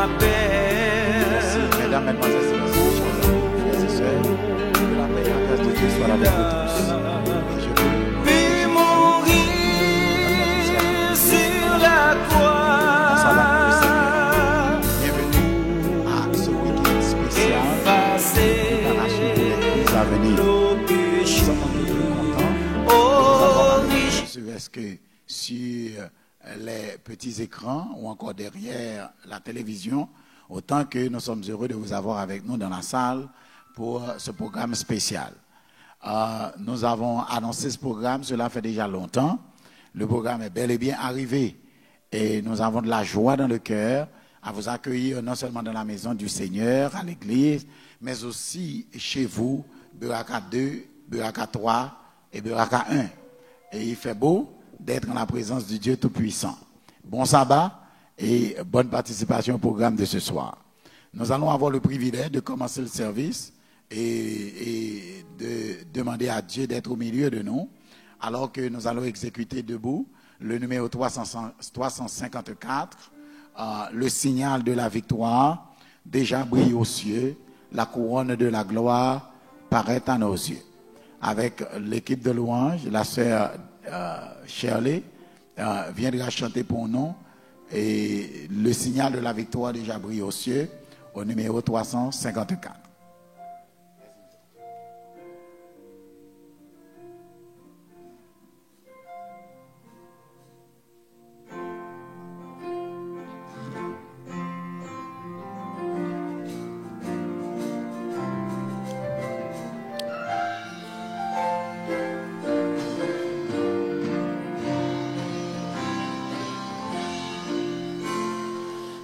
Merci, mesdames, mesdemoiselles, chers amis, frères et sœurs, que la paix et la grâce de Dieu soient avec vous tous. Et je prie Puis mourir sur la croix. bienvenue à ce week-end spécial dans la suite de l'Église à venir. Nous sommes contents de vous avoir que sur les petits écrans ou encore derrière la télévision, autant que nous sommes heureux de vous avoir avec nous dans la salle pour ce programme spécial. Nous avons annoncé ce programme, cela fait déjà longtemps. Le programme est bel et bien arrivé et nous avons de la joie dans le cœur à vous accueillir non seulement dans la maison du Seigneur, à l'église, mais aussi chez vous, Beraka 2, Beraka 3 et Beraka 1. Et il fait beau d'être en la présence du Dieu Tout-Puissant. Bon sabbat et bonne participation au programme de ce soir. Nous allons avoir le privilège de commencer le service et de demander à Dieu d'être au milieu de nous, alors que nous allons exécuter debout le numéro 354, le signal de la victoire, déjà brille aux cieux, la couronne de la gloire paraît à nos yeux. Avec l'équipe de louange, la sœur Shirley viendra chanter pour nous et le signal de la victoire déjà brille aux cieux au numéro 354.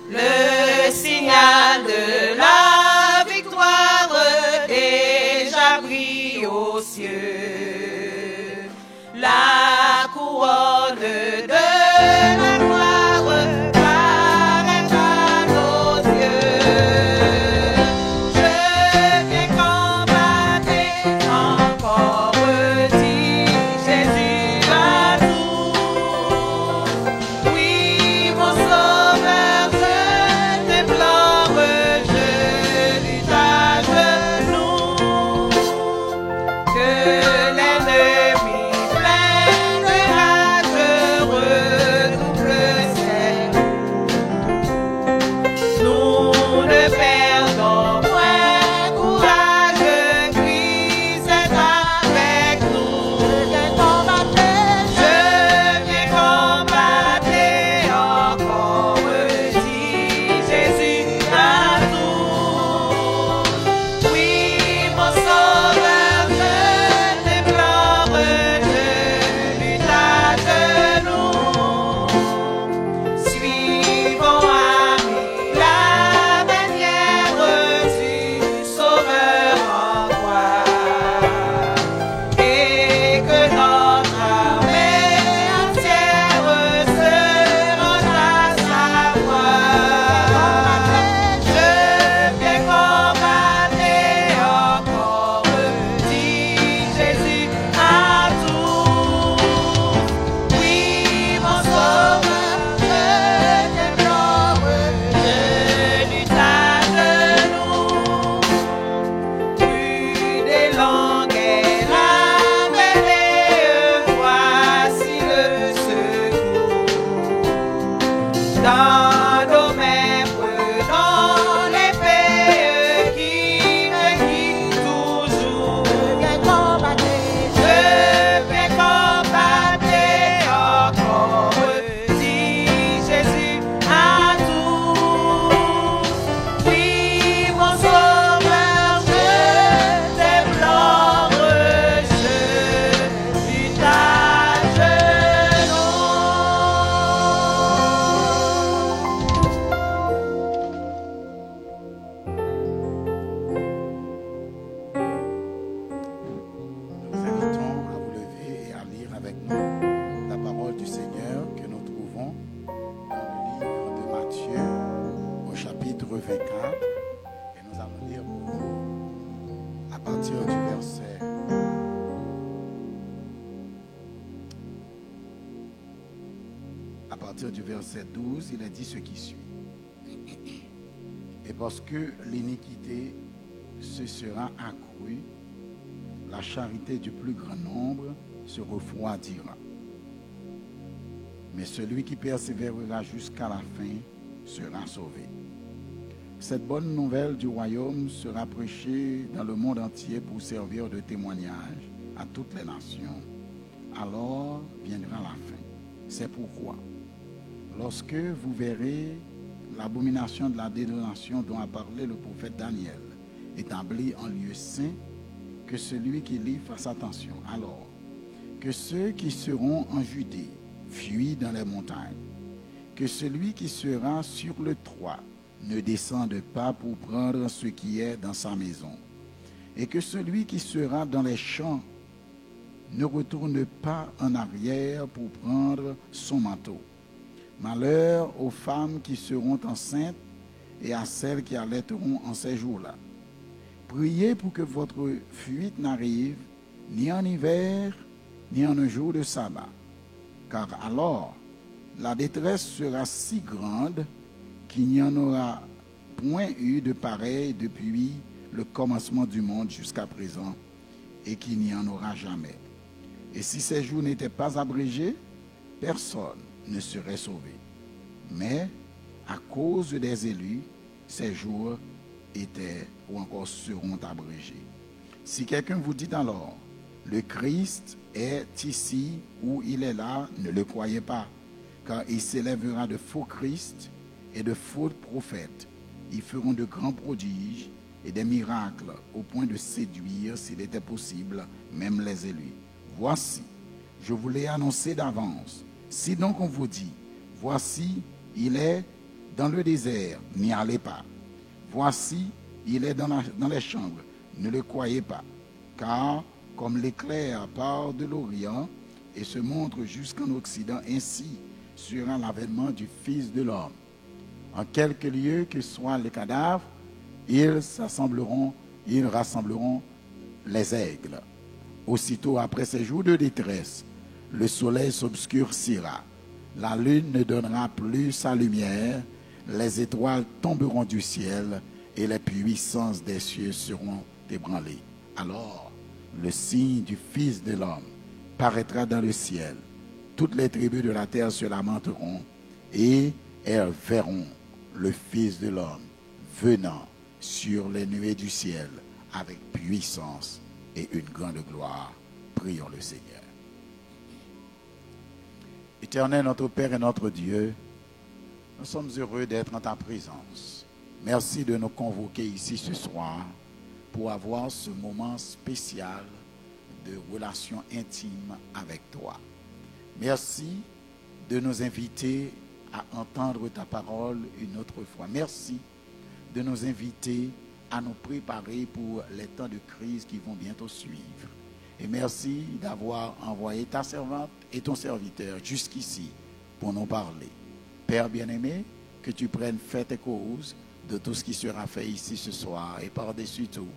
Le signal de la victoire déjà brille aux cieux. La couronne de la gloire paraît à nos yeux. Je viens combattre encore, dit Jésus à tout. Oui, mon sauveur, je t'implore, je lutte à genoux. Que l'ennemi plein de rage redouble ses coups. Nous ne perdons point courage, Christ est avec nous. Je viens combattre encore, dit Jésus à tout. Oui, mon sauveur, je t'implore, je lutte à genoux. Suivons, amis, la manière du Sauveur en gloire, et que notre armée entière se rende à sa voix. Je viens combattre encore, dit Jésus à tous. Oui, mon sauveur, je t'implore, je lutte à genoux. Rude et longue est la mêlée, voici le secours. Dans nos mains prenons l'épée qui me guide toujours. Je viens combattre encore, dit Jésus à tous. Oui, mon sauveur, je t'implore, je lutte à genoux. Nous vous invitons à vous lever et à lire avec nous la parole du Seigneur que nous trouvons dans le livre de Matthieu au chapitre 24 et nous allons lire pour vous à partir du verset 12, il est dit ce qui suit. Et parce que l'iniquité se sera accrue, la charité du plus grand nombre se refroidira. Mais celui qui persévérera jusqu'à la fin sera sauvé. Cette bonne nouvelle du royaume sera prêchée dans le monde entier pour servir de témoignage à toutes les nations. Alors viendra la fin. C'est pourquoi, lorsque vous verrez l'abomination de la désolation dont a parlé le prophète Daniel, établie en lieu saint, que celui qui lit fasse attention. Alors, que ceux qui seront en Judée fuient dans les montagnes, que celui qui sera sur le toit ne descende pas pour prendre ce qui est dans sa maison, et que celui qui sera dans les champs ne retourne pas en arrière pour prendre son manteau. Malheur aux femmes qui seront enceintes et à celles qui allaiteront en ces jours-là. Priez pour que votre fuite n'arrive ni en hiver, ni en un jour de sabbat. Car alors, la détresse sera si grande qu'il n'y en aura point eu de pareil depuis le commencement du monde jusqu'à présent, et qu'il n'y en aura jamais. Et si ces jours n'étaient pas abrégés, personne ne serait sauvé. Mais, à cause des élus, ces jours étaient ou encore seront abrégés. Si quelqu'un vous dit alors, le Christ est ici ou il est là, ne le croyez pas, car il s'élèvera de faux Christ et de faux prophètes. Ils feront de grands prodiges et des miracles au point de séduire, s'il était possible, même les élus. Voici, je vous l'ai annoncé d'avance. Si donc on vous dit, voici, il est dans le désert, n'y allez pas. Voici, il est dans les chambres, ne le croyez pas. Car, comme l'éclair part de l'Orient et se montre jusqu'en Occident, ainsi sera l'avènement du Fils de l'homme. En quelque lieu que soient les cadavres, ils rassembleront les aigles. Aussitôt après ces jours de détresse, le soleil s'obscurcira, la lune ne donnera plus sa lumière, les étoiles tomberont du ciel et les puissances des cieux seront ébranlées. Alors, le signe du Fils de l'homme paraîtra dans le ciel. Toutes les tribus de la terre se lamenteront et elles verront le Fils de l'homme venant sur les nuées du ciel avec puissance et une grande gloire. Prions le Seigneur. Éternel, notre Père et notre Dieu, nous sommes heureux d'être en ta présence. Merci de nous convoquer ici ce soir pour avoir ce moment spécial de relation intime avec toi. Merci de nous inviter à entendre ta parole une autre fois. Merci de nous inviter à nous préparer pour les temps de crise qui vont bientôt suivre. Et merci d'avoir envoyé ta servante et ton serviteur jusqu'ici pour nous parler. Père bien-aimé, que tu prennes fait et cause de tout ce qui sera fait ici ce soir. Et par-dessus tout,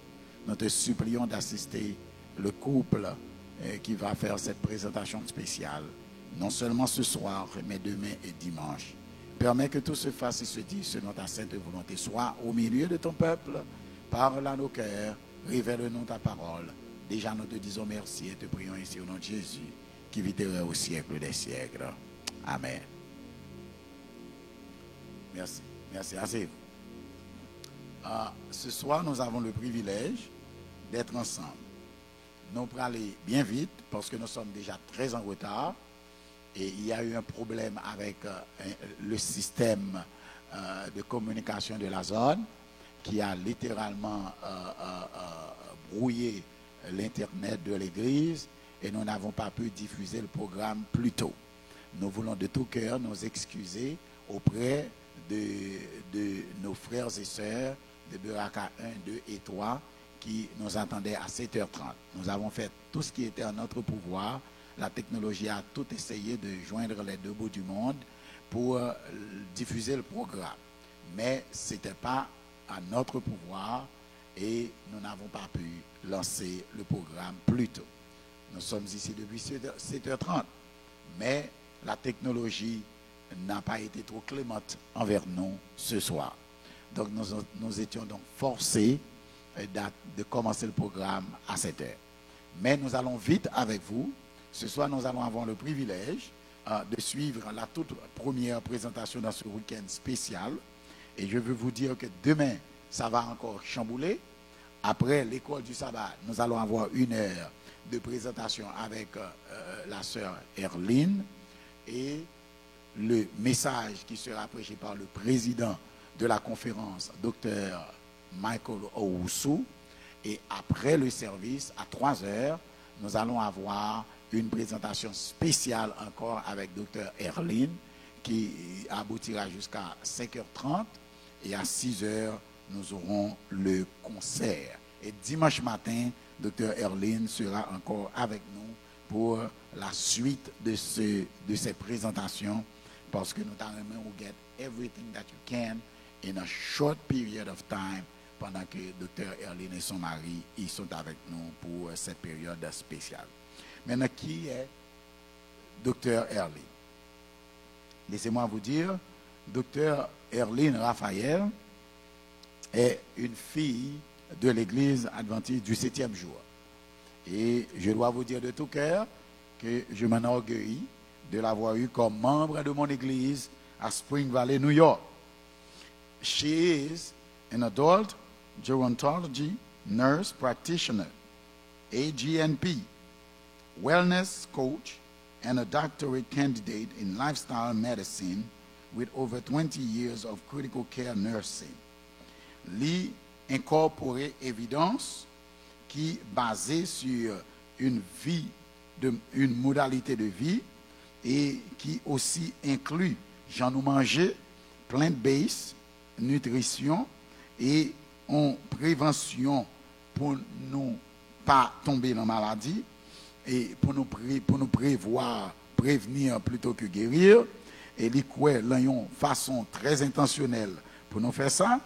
nous te supplions d'assister le couple qui va faire cette présentation spéciale, non seulement ce soir, mais demain et dimanche. Permets que tout se fasse et se dise selon ta sainte volonté. Sois au milieu de ton peuple, parle à nos cœurs, révèle-nous ta parole. Déjà, nous te disons merci et te prions ici au nom de Jésus, qui vivra au siècle des siècles. Amen. Merci. Merci. Asseyez-vous. Ce soir, nous avons le privilège d'être ensemble. Nous allons aller bien vite parce que nous sommes déjà très en retard et il y a eu un problème avec le système de communication de la zone qui a littéralement brouillé l'Internet de l'Église et nous n'avons pas pu diffuser le programme plus tôt. Nous voulons de tout cœur nous excuser auprès de nos frères et sœurs de Beraka 1, 2 et 3 qui nous attendaient à 7h30. Nous avons fait tout ce qui était en notre pouvoir. La technologie a tout essayé de joindre les deux bouts du monde pour diffuser le programme. Mais ce n'était pas à notre pouvoir et nous n'avons pas pu lancer le programme plus tôt. Nous sommes ici depuis 7h30, mais la technologie n'a pas été trop clémente envers nous ce soir. Donc nous étions donc forcés de commencer le programme à 7 heures. Mais nous allons vite avec vous. Ce soir, nous allons avoir le privilège de suivre la toute première présentation dans ce week-end spécial. Et je veux vous dire que demain, ça va encore chambouler. Après l'école du sabbat, nous allons avoir 1 heure de présentation avec la sœur Erline et le message qui sera prêché par le président de la conférence, Dr. Michael Owusu. Et après le service, à 3 heures, nous allons avoir une présentation spéciale encore avec Dr. Erline qui aboutira jusqu'à 5h30. Et à 6h, nous aurons le concert. Et dimanche matin, Dr. Erline sera encore avec nous pour la suite de ces présentations parce que nous allons get everything that you can in a short period of time pendant que Dr. Erline et son mari ils sont avec nous pour cette période spéciale. Maintenant, qui est Dr. Erline? Laissez-moi vous dire, Dr. Erline Raphaël est une fille de l'église adventiste du 7e jour. Et je dois vous dire de tout cœur que je m'enorgueillis de l'avoir eu comme membre de mon église à Spring Valley, New York. She is an adult gerontology nurse practitioner, AGNP, wellness coach, and a doctorate candidate in lifestyle medicine with over 20 years of critical care nursing. Li incorporé évidence qui basée sur une modalité de vie et qui aussi inclut j'en nous manger, plant-based, nutrition et en prévention pour nous pas tomber dans la maladie et pour nous prévenir plutôt que guérir. Et li quoi une façon très intentionnelle pour nous faire ça.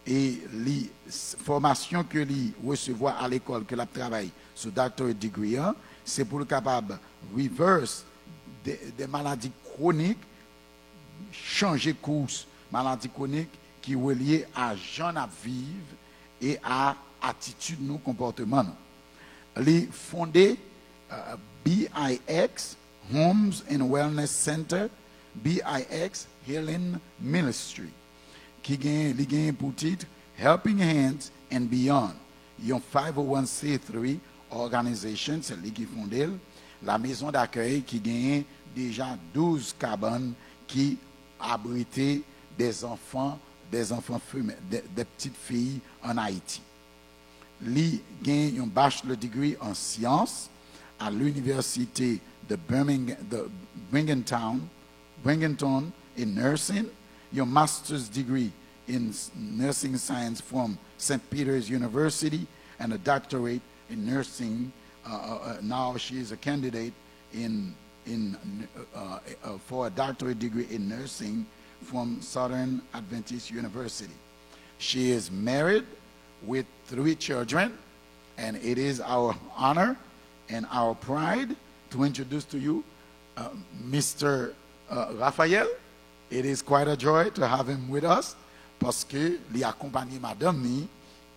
Et les formations que lui recevoir à l'école, que la travaille sur doctorate degree, c'est pour le capable reverse des maladies chroniques, changer course, maladies chroniques qui sont liées à gens à vivre et à attitude, nous, comportement. Les fondé BIX, Homes and Wellness Center, BIX Healing Ministry, qui gagne pour titre Helping Hands and Beyond. Il y a une 501c3 organisation, c'est lui qui fondé la maison d'accueil qui gagne déjà 12 cabanes qui abritaient des enfants femelles, des petites filles en Haïti. Lui gagne un bachelor degree en sciences à l'université de Binghamton in nursing. Your master's degree in nursing science from St. Peter's University and a doctorate in nursing. Now she is a candidate for a doctorate degree in nursing from Southern Adventist University. She is married with 3 children, and it is our honor and our pride to introduce to you Mr. Raphael. It is quite a joy to have him with us parce que il accompagne madame ni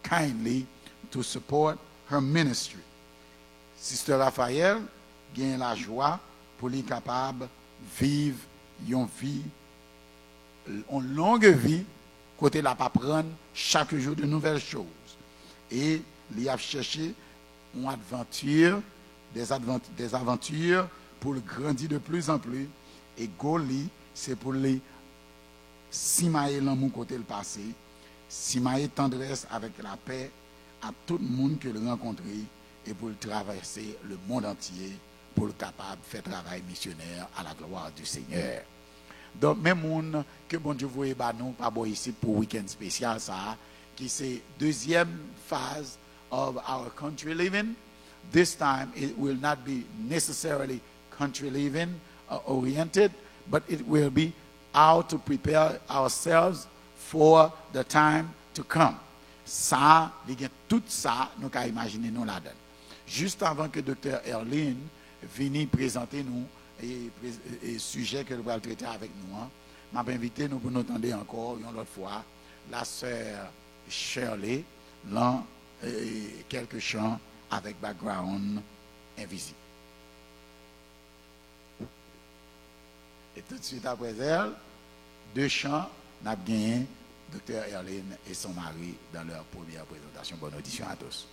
kindly to support her ministry. Sister Raphael gagne la joie pour lui capable vivre une vie, une longue vie côté la pas prendre chaque jour de nouvelles choses. Et il a cherché une aventure, des aventures pour le grandir de plus en plus. Et Goli, c'est pour les simailler l'amour côté le passé, simailler tendresse avec la paix à tout le monde que le rencontrer et pour le traverser le monde entier pour le capable de faire travail missionnaire à la gloire du Seigneur. Donc même monde que bon Dieu voyait nous pas bon ici pour week-end spécial ça qui c'est deuxième phase of our country living. This time it will not be necessarily country living oriented, but it will be how to prepare ourselves for the time to come. Ça, tout ça, nous avons imaginé nous là-dedans. Juste avant que Dr. Erline vienne présenter nous et sujet que nous allons traiter avec nous, m'a invité nous pour nous entendre encore une autre fois la sœur Shirley, dans quelques chants avec background invisible. Et tout de suite après elle, 2 chants, n'a gagné Dr. Erline et son mari dans leur première présentation. Bonne audition à tous.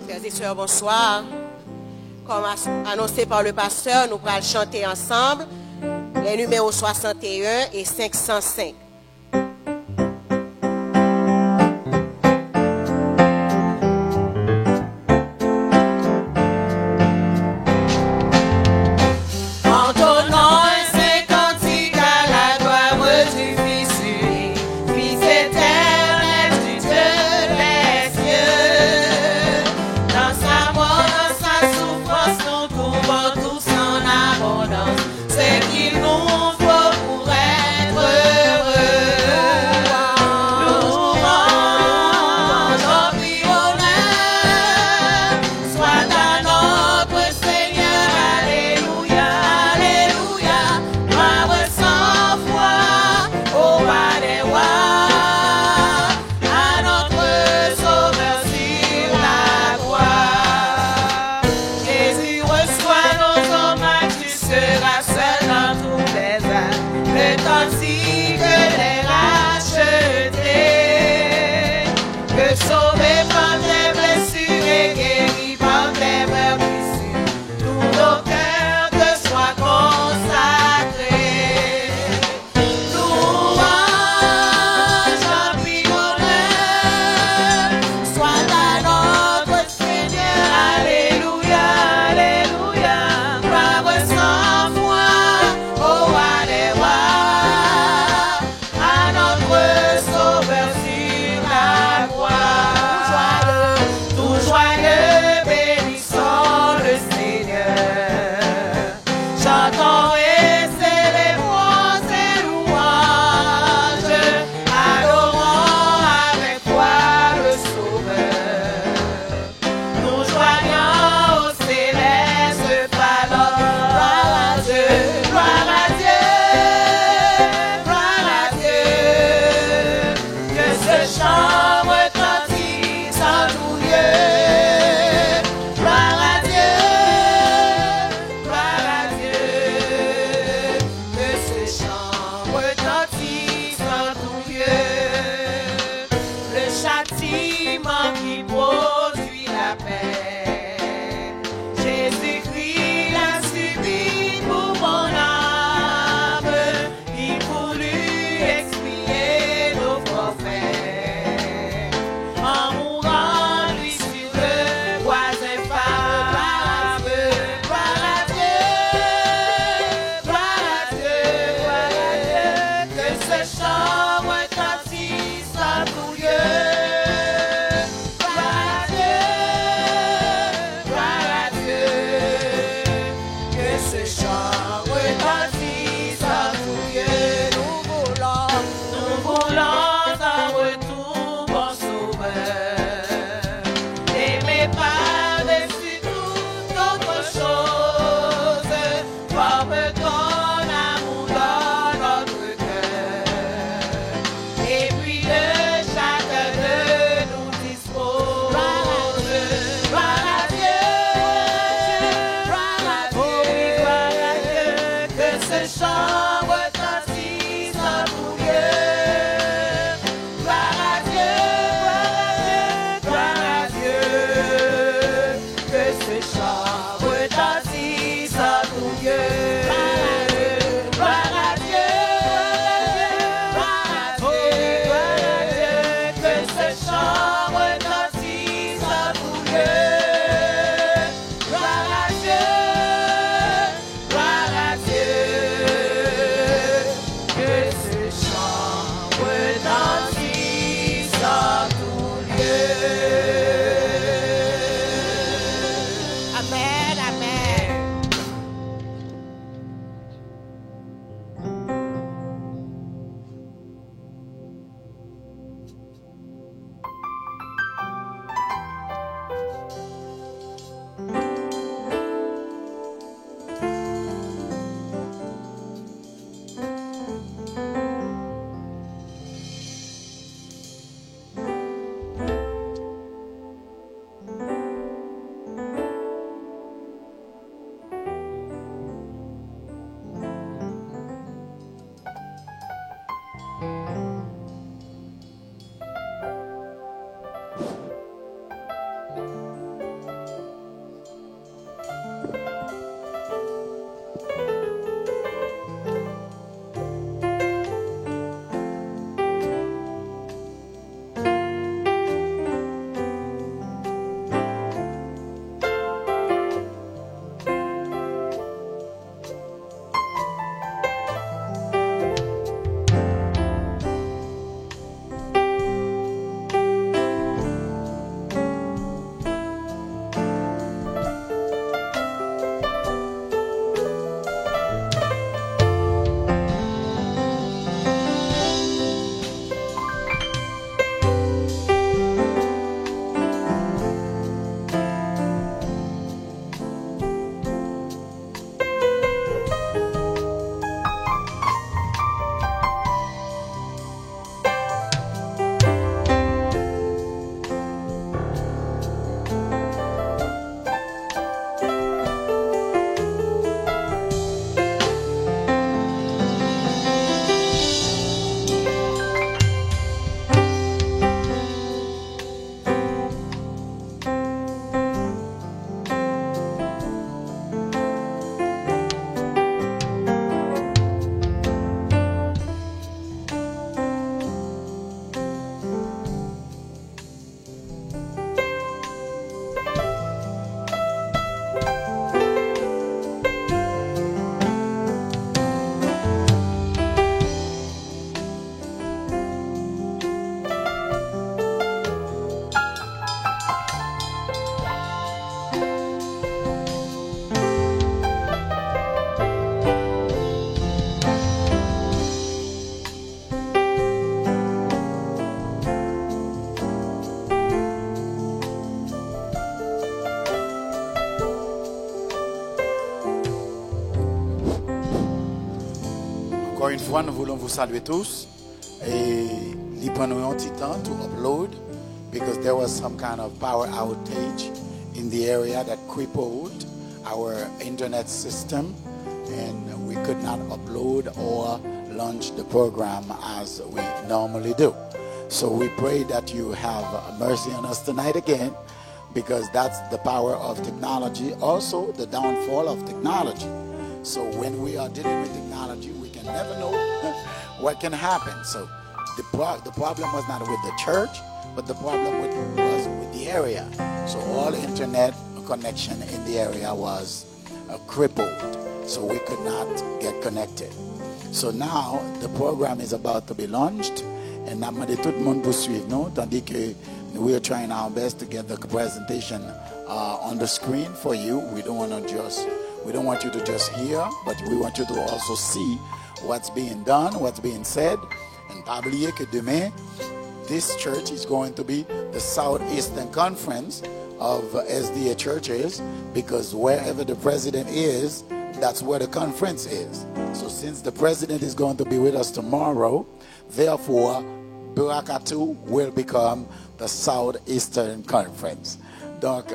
Frères et sœurs, bonsoir. Comme annoncé par le pasteur, nous allons chanter ensemble les numéros 61 et 505. Encore une fois, nous voulons vous saluer tous et nous prenons un petit temps to upload because there was some kind of power outage in the area that crippled our internet system and we could not upload or launch the program as we normally do. So we pray that you have mercy on us tonight again because that's the power of technology, also the downfall of technology. So when we are dealing with technology, we can never know what can happen. So the problem was not with the church, but the problem was with the area. So all internet connection in the area was crippled. So we could not get connected. So now the program is about to be launched. And I'm going to tout le monde pour suivre nous, tandis que we are trying our best to get the presentation on the screen for you. We don't want you to just hear, but we want you to also see what's being done, what's being said. And pas oublier que demain, this church is going to be the Southeastern Conference of SDA churches, because wherever the president is, that's where the conference is. So since the president is going to be with us tomorrow, therefore, Burakatu will become the Southeastern Conference. Donc,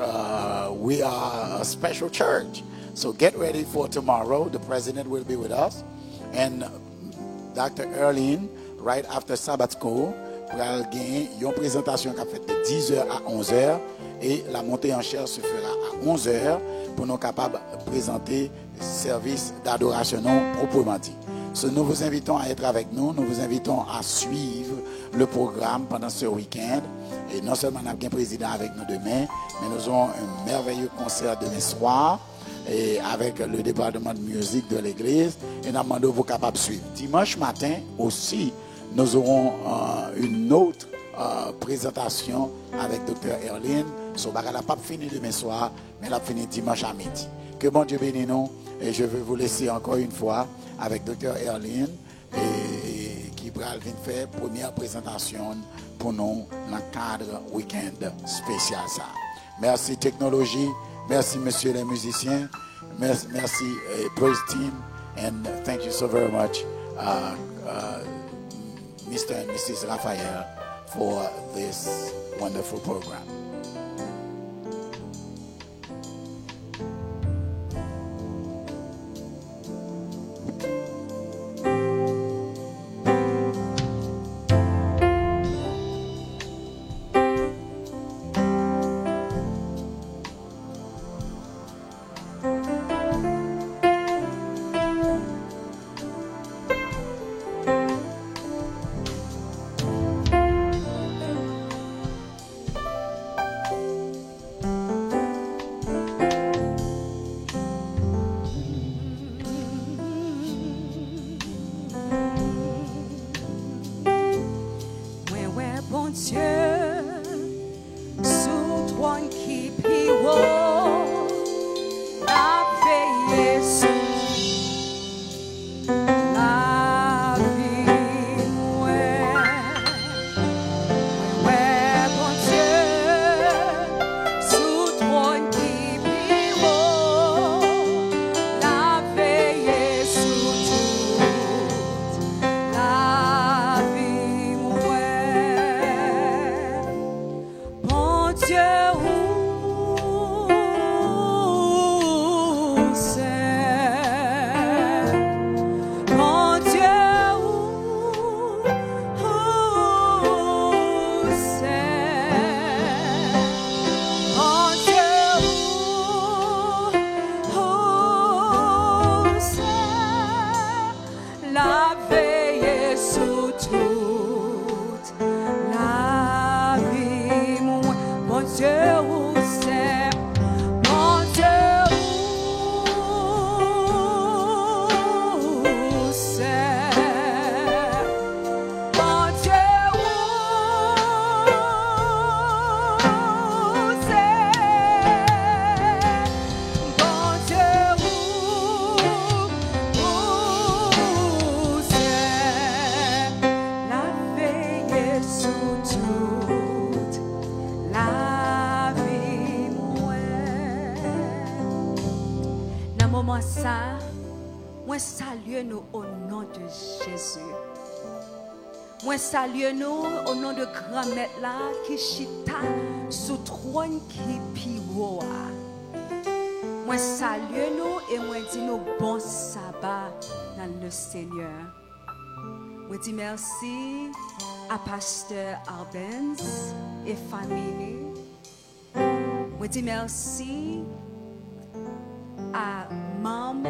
we are a special church. So get ready for tomorrow. The president will be with us. And Dr. Erlene, right after Sabbath School, va gagner une présentation qui a fait de 10h à 11h. Et la montée en chair se fera à 11h pour nous capables de présenter service d'adoration proprement dit. So, nous vous invitons à être avec nous. Nous vous invitons à suivre le programme pendant ce week-end. Et non seulement nous avons un président avec nous demain, mais nous aurons un merveilleux concert demain soir et avec le département de musique de l'église. Et nous demandons vous capables de suivre. Dimanche matin aussi, nous aurons une autre présentation avec Dr. Erlene. So, elle n'a pas fini demain soir, mais elle a fini dimanche à midi. Que bon Dieu bénisse nous. Et je vais vous laisser encore une fois avec Dr. Erlene qui va venir faire première présentation pour nous dans le cadre week-end spécial ça. Merci technologie, merci monsieur les musiciens, merci praise team, and thank you so very much Mr. and Mrs. Raphael for this wonderful program. Dieu, sous trône qui plie haut, la veille sur la vie, ouais, bon Dieu, sous trône qui plie haut, la veille sur toute la vie, ouais, bon Dieu, où c'est, bon Dieu, où c'est, bon Dieu, où c'est, la veille sous toute la vie, bon Dieu, où c'est, bon Dieu, où c'est, bon Dieu, où c'est, bon Dieu, où c'est, la veille sous toute la vie, dans le moment ça, moi salue nous au nom de Jésus. Moi salue nous au nom de grand maître là qui chita sous trône qui piwo. Moi salue nous et moi dis nous bon sabbat dans le Seigneur. Moi dis merci à pasteur Arbenz et famille. Moi dis merci à membre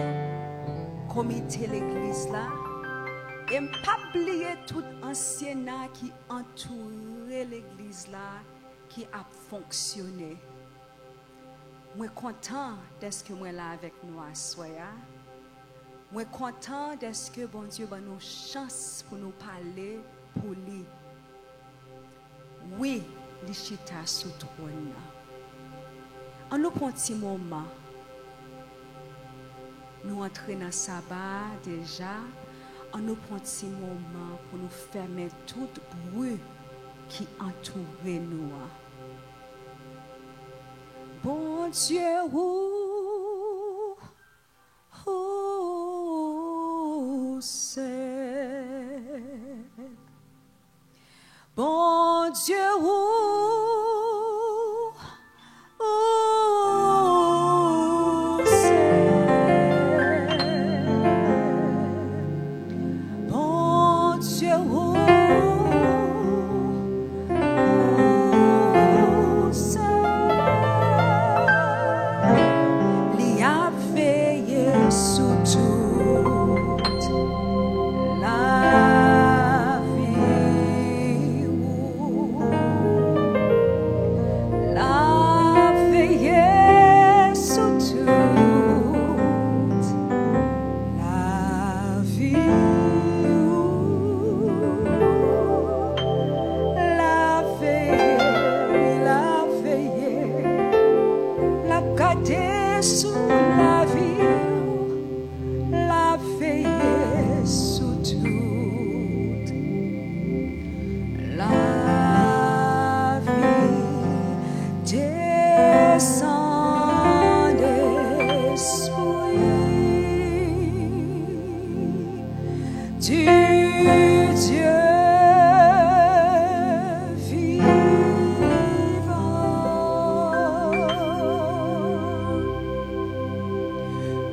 comité l'église là. Et ne pas oublier tout ancien qui entourait l'église là, qui a fonctionné. Moi content d'être que moi là avec nous à soya. Moi content d'être que bon Dieu va nous chance pour nous parler pour lui. Oui, les chita sous trône. En nous prend un petit moment. Nous entrons dans le sabbat déjà. On nous prend un petit moment pour nous fermer tout bruit qui entoure nous. Bon Dieu, où c'est? Bon Dieu, où c'est? Bon Dieu, où c'est? L'y a veillé sous toute la vie, la veillé sous toute la vie, la veillé, la garder sous la vie, la veillé sous toute la vie, descend d'esprit du Dieu vivant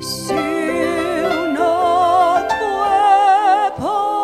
sur notre pauvre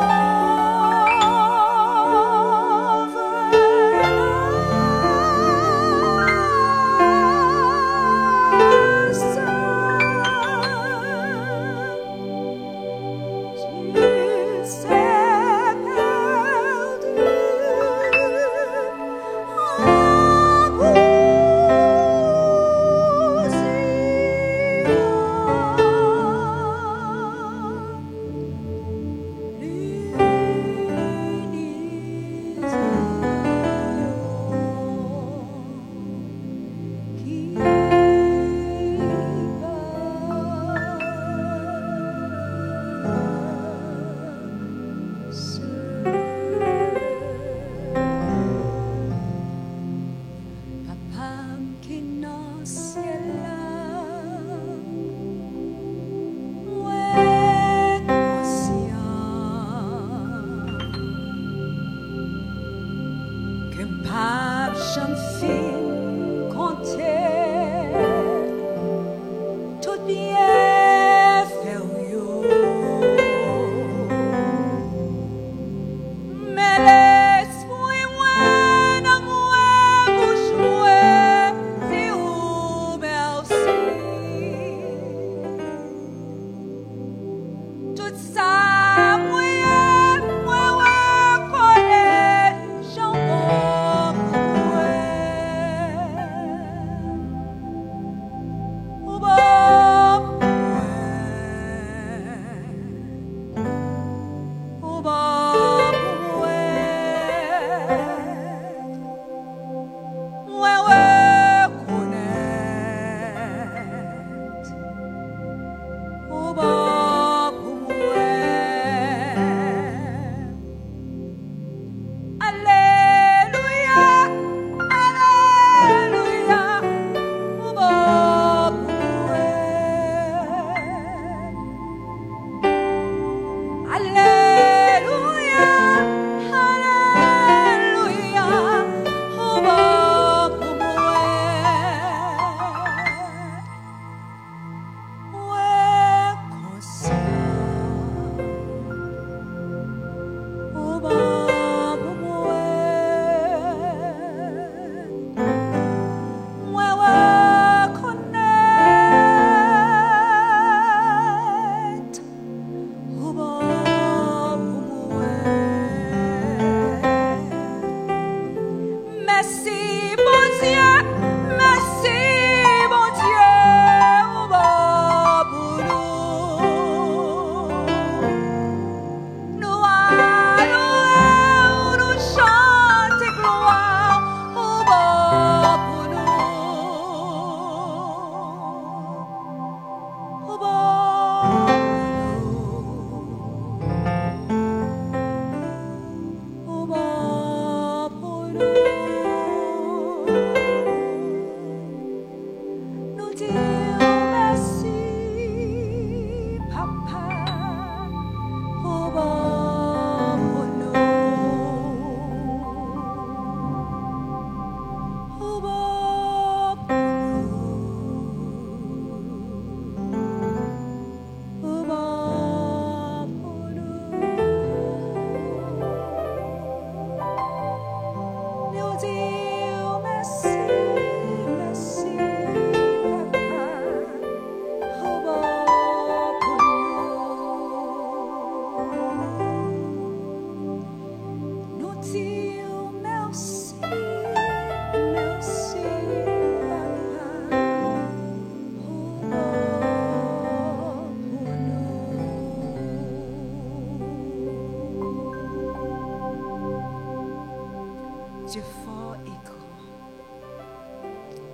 Dieu fort et grand,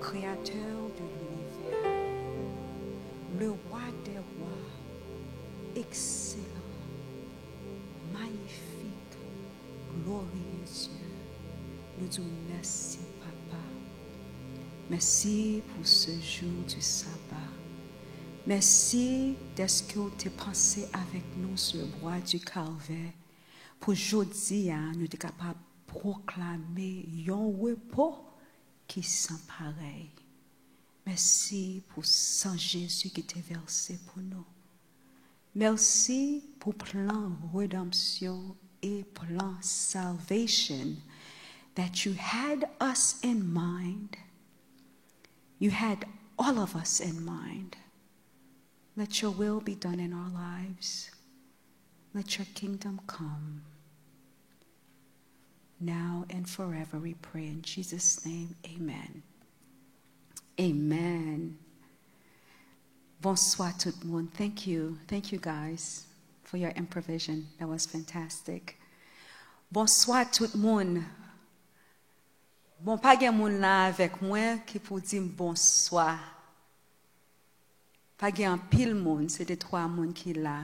créateur de l'univers, le roi des rois, excellent, magnifique, glorieux Dieu. Nous disons merci, Papa. Merci pour ce jour du sabbat. Merci d'être que tu as pensé avec nous sur le bois du Calvaire. Pour aujourd'hui, nous sommes capables de proclamer un repos qui sent pareil. Merci pour sang Jésus qui t'est versé pour nous. Merci pour plan rédemption et plan salvation that you had us in mind. You had all of us in mind. Let your will be done in our lives. Let your kingdom come. Now and forever we pray in Jesus' name, amen. Amen. Bonsoir tout le monde. Thank you guys for your improvisation. That was fantastic. Bonsoir tout le monde. Bon, pas de monde là avec moi qui pour dire bonsoir. Pas de pile monde, c'est des trois monde qui là.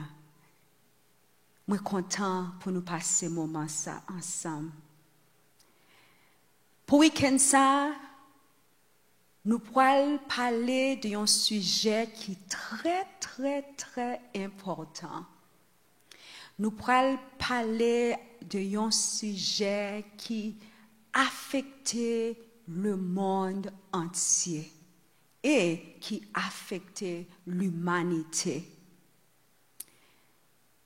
Moi content pour nous passer moment ça ensemble. Pour week-end ça, nous pourrons parler d'un sujet qui est très, très, très important. Nous pourrons parler d'un sujet qui affectait le monde entier et qui affectait l'humanité.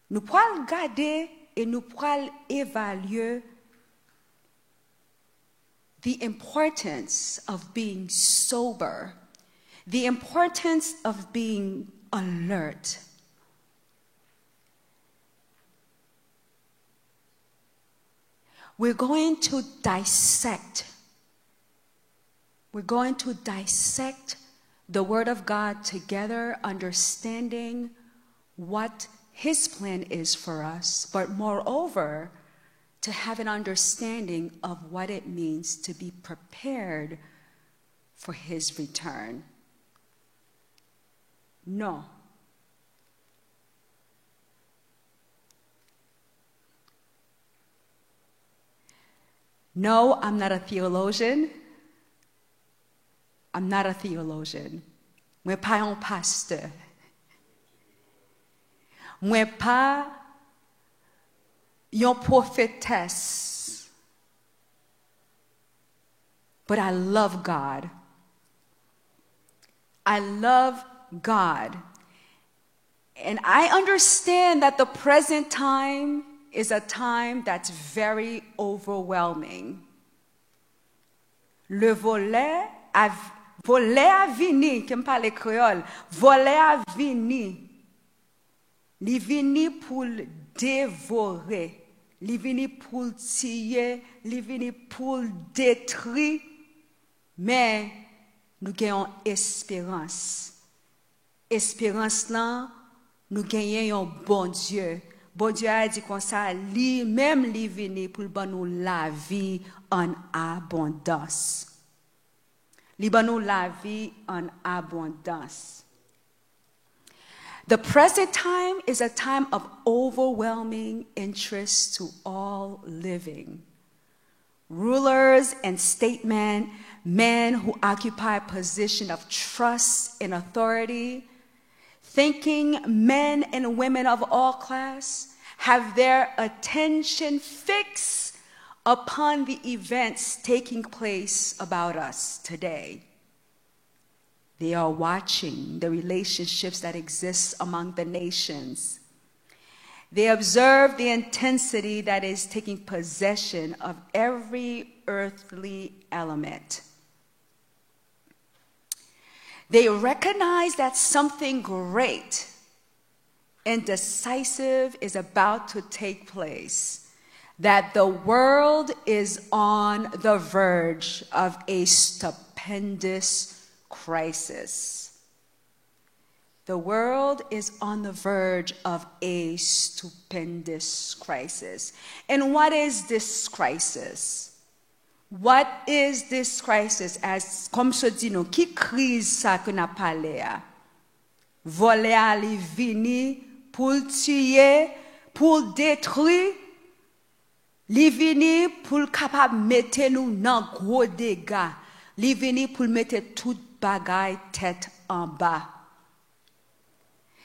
Nous pourrons regarder et nous pourrons évaluer the importance of being sober, the importance of being alert. we're going to dissect. We're going to dissect the Word of God together, understanding what His plan is for us, but moreover, to have an understanding of what it means to be prepared for His return. No. No, I'm not a theologian. I'm not a theologian. Moi pas un pasteur. Moi pas une prophétesse. But I love God. I love God. And I understand that the present time is a time that's very overwhelming. Le volet a vini, qui me parle créole, volet a vini. Li vini pour dévorer, li vini pour tuer, li vini pour détruire, mais nous gagnons espérance. Espérance là, nous gagnons un bon Dieu. Bon Dieu a dit comme ça, lui-même li vini pour nous la vie en abondance. Li nous la vie en abondance. The present time is a time of overwhelming interest to all living. Rulers and statesmen, men who occupy a position of trust and authority, thinking men and women of all class have their attention fixed upon the events taking place about us today. They are watching the relationships that exist among the nations. They observe the intensity that is taking possession of every earthly element. They recognize that something great and decisive is about to take place, that the world is on the verge of a stupendous crisis. The world is on the verge of a stupendous crisis. And what is this crisis? What is this crisis? As comme se dit nous, qui crise ça que n'a parlé a? Voler à li vini pour tuer, pour détruire, li vini pour capable mettre nous dans gros dégâts, li vini pour mettre tout bagay tête en bas.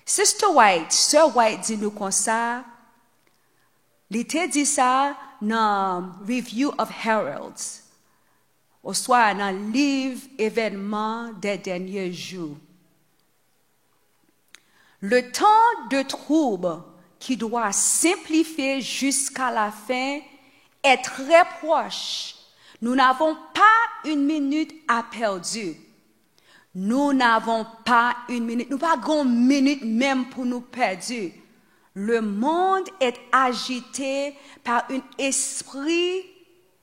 Sister White, Sir White dit nous comme ça, li te dit ça dans Review of Heralds, ou soit dans livre événements des derniers jours. Le temps de trouble qui doit simplifier jusqu'à la fin est très proche. Nous n'avons pas une minute à perdre. Nous n'avons pas une minute, nous n'avons pas une minute même pour nous perdre. Le monde est agité par un esprit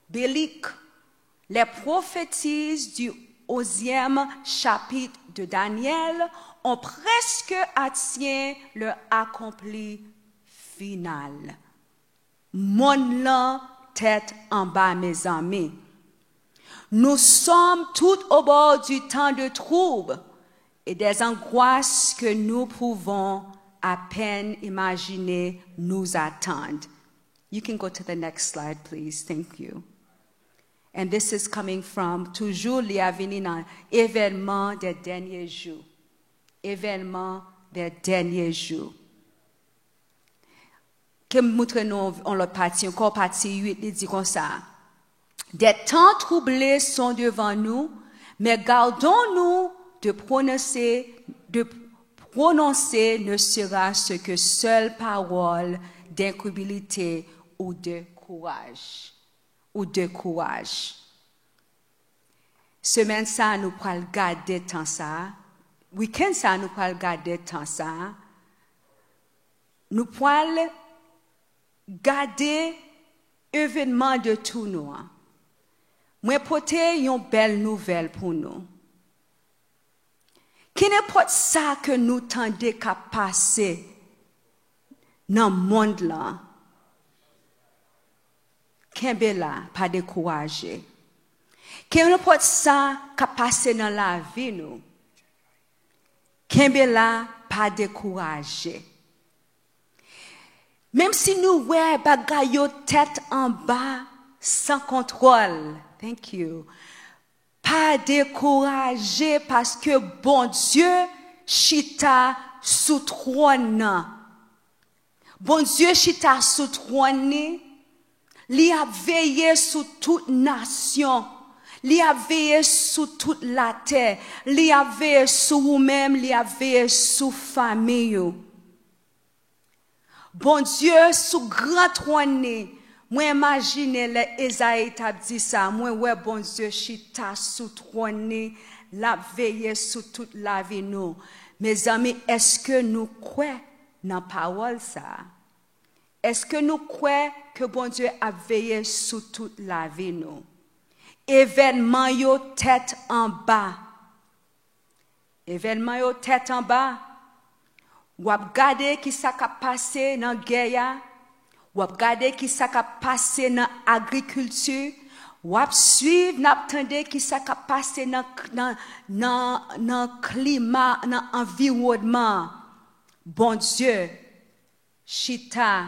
bellique. Les prophéties du 11e chapitre de Daniel ont presque atteint leur accompli final. Mon tête en bas, mes amis. Nous sommes tout au bord du temps de trouble et des angoisses que nous pouvons à peine imaginer nous attendent. You can go to the next slide, please. Thank you. And this is coming from toujours li avini dans événement des derniers jours. Événement des derniers jours. Que montre-nous en l'autre partie, encore partie 8, il dit comme ça. Des temps troublés sont devant nous, mais gardons-nous de prononcer ne sera ce que seule parole d'incrédulité ou de courage. Semaine ça, nous pourrons garder temps ça. Week-end ça, nous pourrons garder temps ça. Nous pourrons garder événement de tout nous, moi porte une belle nouvelle pour nous. Qui n'est pas ça que nous tendons qu'à passer dans le monde là? Qui n'est pas découragé? Qui n'est pas ça qu'à passer dans la vie nous? Qui n'est pas découragé? Même si nous voyons bagaille tête en bas sans contrôle, thank you. Pas découragé parce que bon Dieu chita sous trône. Bon Dieu chita sous trône. Li a veillé sur toute nation. Li a veillé sur toute la terre. Li a veillé sur vous-même. Li a veillé sur famille. Bon Dieu sous grand trône. Moi imagine les Esaïe t'a dit ça, moi ouais bon Dieu chita sous trône, la veille sur toute la vie nous. Mes amis, est-ce que nous croyons dans la parole ça? Est-ce que nous croyons que bon Dieu a veillé sur toute la vie nous? Événement yo tête en bas. Événement yo tête en bas. Ou regarder qui ça a passé dans guerre. Ou regarder qui ça a passé dans l'agriculture, ou suivre, n'attendre qui ça a passé dans le climat, dans l'environnement. Bon Dieu, chita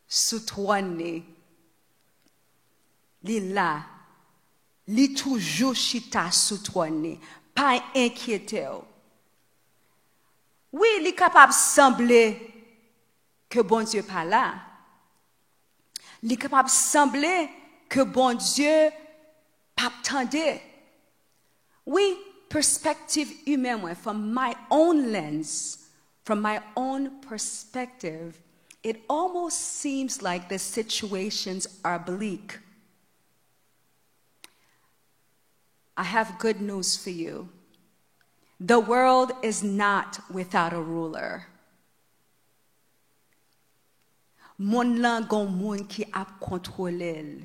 sous trône. Li là, li toujours chita sous trône, pas inquiété. Oui, li capable de sembler que bon Dieu pas là. Il est capable de sembler que bon Dieu pas attendait. Oui, perspective humaine, from my own lens, from my own perspective, it almost seems like the situations are bleak. I have good news for you. The world is not without a ruler. Mon lan gon moun qui a contrôlé.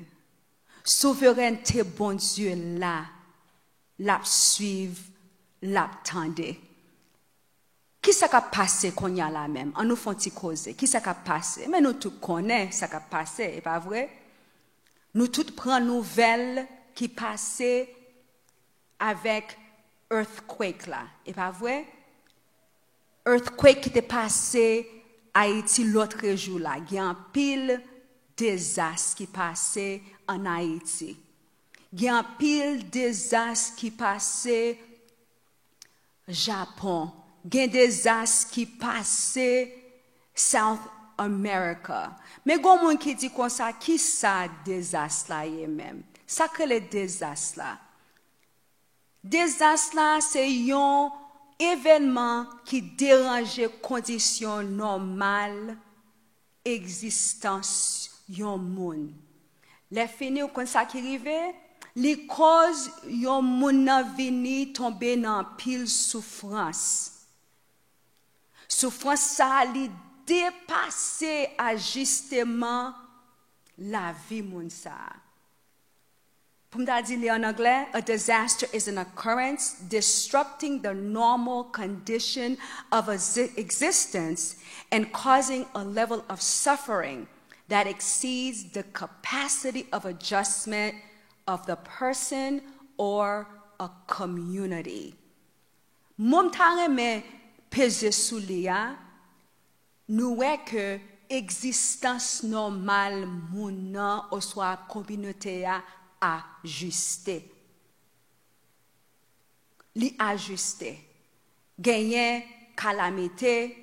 Souveraineté bon Dieu là, l'a suivre, l'a tendre. Qui ça a passé qu'on y a là même? On nous font ti causer. Qui ça a passé? Mais nous tous connaissons ça a passé, est pas vrai? Nous tous prenons nouvelles qui passaient avec earthquake là, est pas vrai? Earthquake qui était passé Haïti l'autre jour là, il y a un pile désastre qui passait en Haïti. Il y a un pile désastre qui passait au Japon. Il y a un désastre qui passait South America. Mais il y a un monde qui dit comme ça, qui ça désastre là même? Ça que le désastre là. Désastre là, c'est un événement qui dérange conditions normales existence yon moun. Les fini ou kon ça qui rive, les cause yon moun nan vini tomber dans pile souffrance. Souffrance ça li dépasser ajustement la vie moun ça. Pour me dire en anglais, a disaster is an occurrence disrupting the normal condition of existence and causing a level of suffering that exceeds the capacity of adjustment of the person or a community. Montang me pese sou liya, nou wè que existence normale moun nan ou soit communauté a ajusté. Li ajusté. Genyen calamité,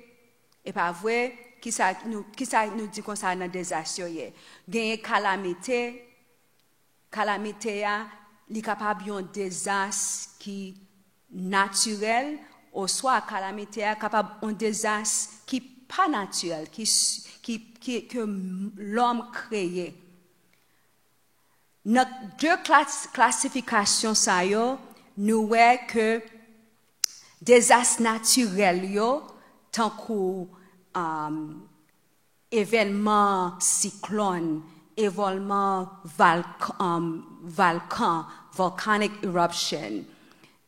et pas vrai, qui ça nous dit comme ça dans des assurés. Genyen calamité a, li capable yon désastre qui naturel, ou soit calamité a capable un désastre qui pas naturel, que l'homme créé. Dans deux classifications ça yo, nous voyons que désastres naturels yo, tant que événements cyclones évolement volcanic eruption,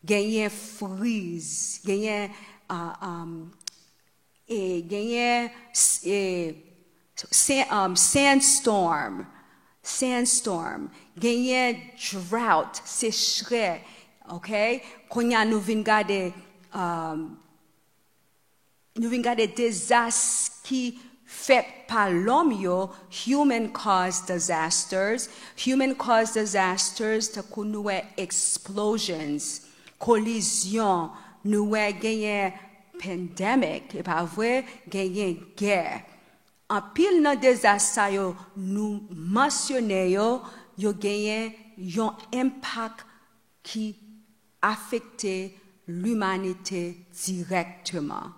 gagné freeze, gagné sandstorm, gagné drought, sécheresse, ok? Qu'on y a nous venons des désastres qui fait par l'homme, human-caused disasters. Human-caused disasters, te nous explosions, collisions, nous gagné pandemic, et pas vrai, gagné guerre. En pile dans désastres yo nous mentionné yo gagné un impact qui affectait l'humanité directement.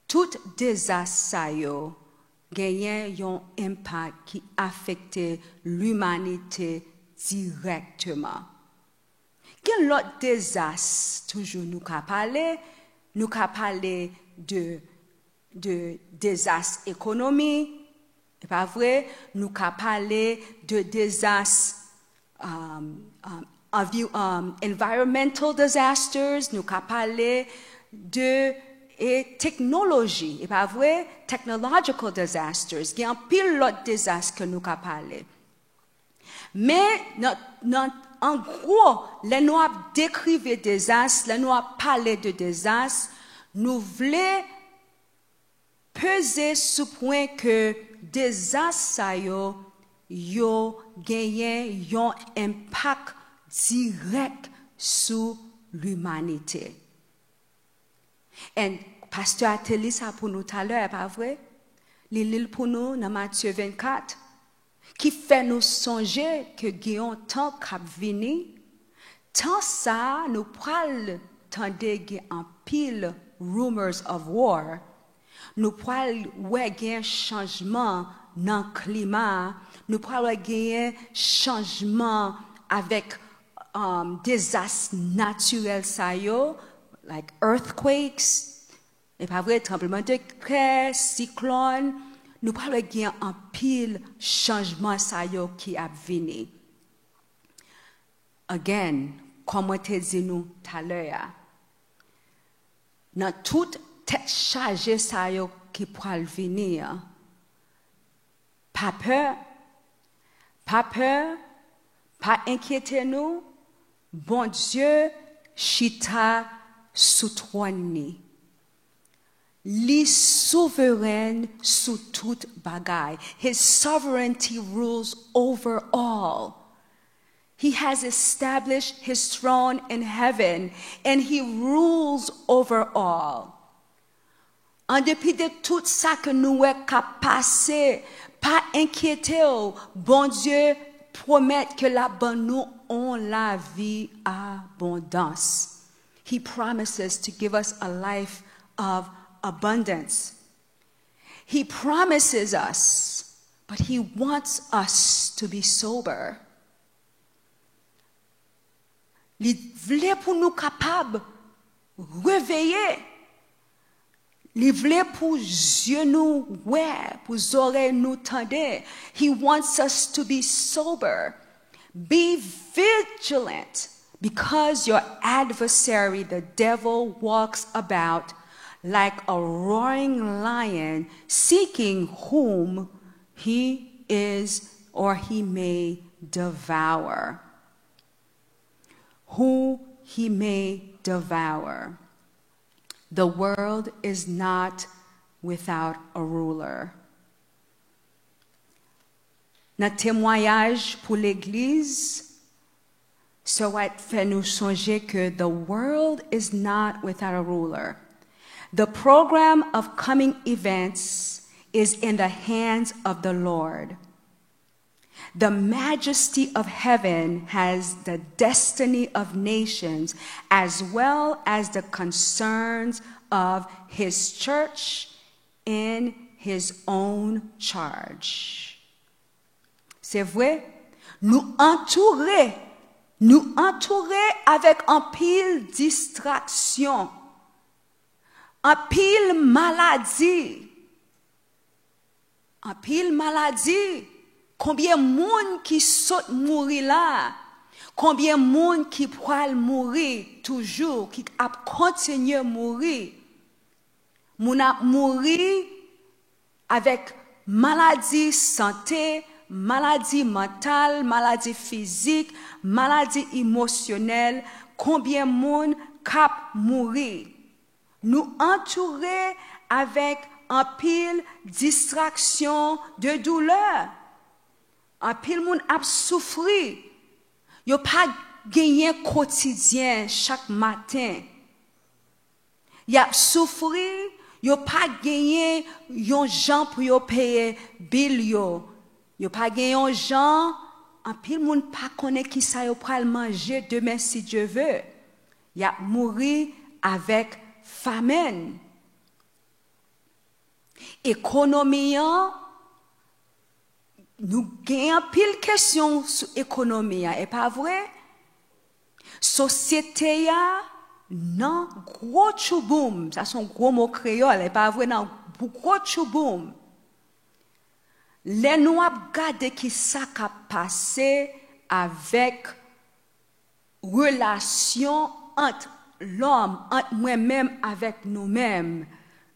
Tout désastre yo gagné un impact qui affectait l'humanité directement. Quel autre désastre toujours nous qu'a parlé? Nous qu'a parlé de désastres économiques, c'est pas vrai? Nous qu'a parlé de désastres environmental disasters, nous qu'a parlé de technologie, c'est pas vrai? Technological disasters, il y a un pilote désastre que nous qu'a parlé. Mais en gros, là nous avons décrit des désastres, là nous avons parlé de désastres, nous voulons peser ce point que désastres yo gagné un impact direct sur l'humanité. Et pasteur a télé ça pour nous tout à l'heure, pas vrai? L'île pour nous dans Matthieu 24 qui fait nous songer que gagnons tant cap vini, tant ça nous parle tant de en pile rumors of war. Nous parle ouais gain changement dans le climat, nous parle gain changement avec désastres naturels ça yo, like earthquakes, et pas vrai tremblement de terre, cyclone, nous parle gain en pile changement ça yo qui a venu. Again, comme on te dit nous tout à l'heure, dans toute tête chargée ça yo qui pourra venir. Pas peur, pas inquiétez-nous. Bon Dieu, chita sous trône. Li souverain sous toute bagaille. His sovereignty rules over all. He has established his throne in heaven and he rules over all. En dépit de tout ça que nous avons passé, pas inquiéter, bon Dieu promet que là-bas nous on la vie abondance. He promises to give us a life of abundance. He promises us, but he wants us to be sober. Il voulait pour nous capables réveiller. Il voulait pour yeux nous ouais, pour oreilles nous tendre. He wants us to be sober. Be vigilant, because your adversary, the devil, walks about like a roaring lion, seeking whom he is or he may devour. Who he may devour. The world is not without a ruler. Notre témoignage pour l'Église, ça va faire nous songer que the world is not without a ruler. The program of coming events is in the hands of the Lord. The majesty of heaven has the destiny of nations as well as the concerns of his church in his own charge. C'est vrai, nous entourer avec un pile distraction, un pile maladie, En pile maladie, combien de monde qui saute mourir là, combien de monde qui pourra mourir toujours, qui a continué à mourir. Moun a mourir avec maladie santé, maladie mentale, maladie physique, maladie émotionnelle, combien de monde cap mourir. Nous entourer avec un pile distraction de douleur. Un pile monde a souffri. Yo pas gagné quotidien chaque matin. Y a souffri, yo pas gagné yon gens pour yo payer bill yo. Yo pas gagné yon gens, un pile monde pas connaît qui ça yo pral manger demain si Dieu veut. Y a mouri avec famine. Économie, nous gagnons pile question sur l'économie, est pas vrai? Société, non, gros chouboum, ça sont gros mots créoles, est pas vrai? Non, gros chouboum. Les nous regardons qui ça a passé avec relation entre l'homme, entre moi-même avec nous-mêmes.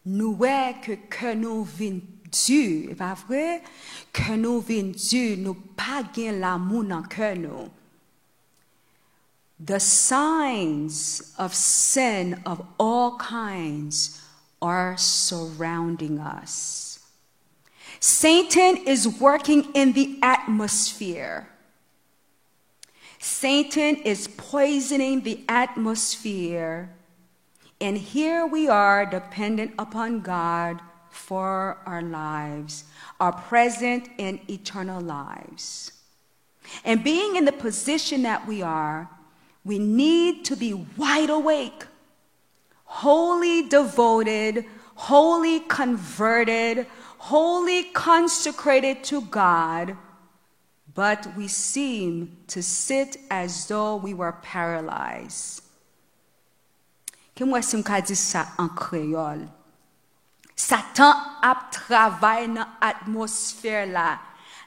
Nous voyons que nous venons Dieu, c'est pas vrai? Que nous venons Dieu, nous pas gain l'amour dans cœur nous. The signs of sin of all kinds are surrounding us. Satan is working in the atmosphere. Satan is poisoning the atmosphere. And here we are dependent upon God for our lives, our present and eternal lives. And being in the position that we are, we need to be wide awake, wholly devoted, wholly converted, wholly consecrated to God, but we seem to sit as though we were paralyzed. Que moi si m'ka di ça en créole. Satan a travaillé dans l'atmosphère là,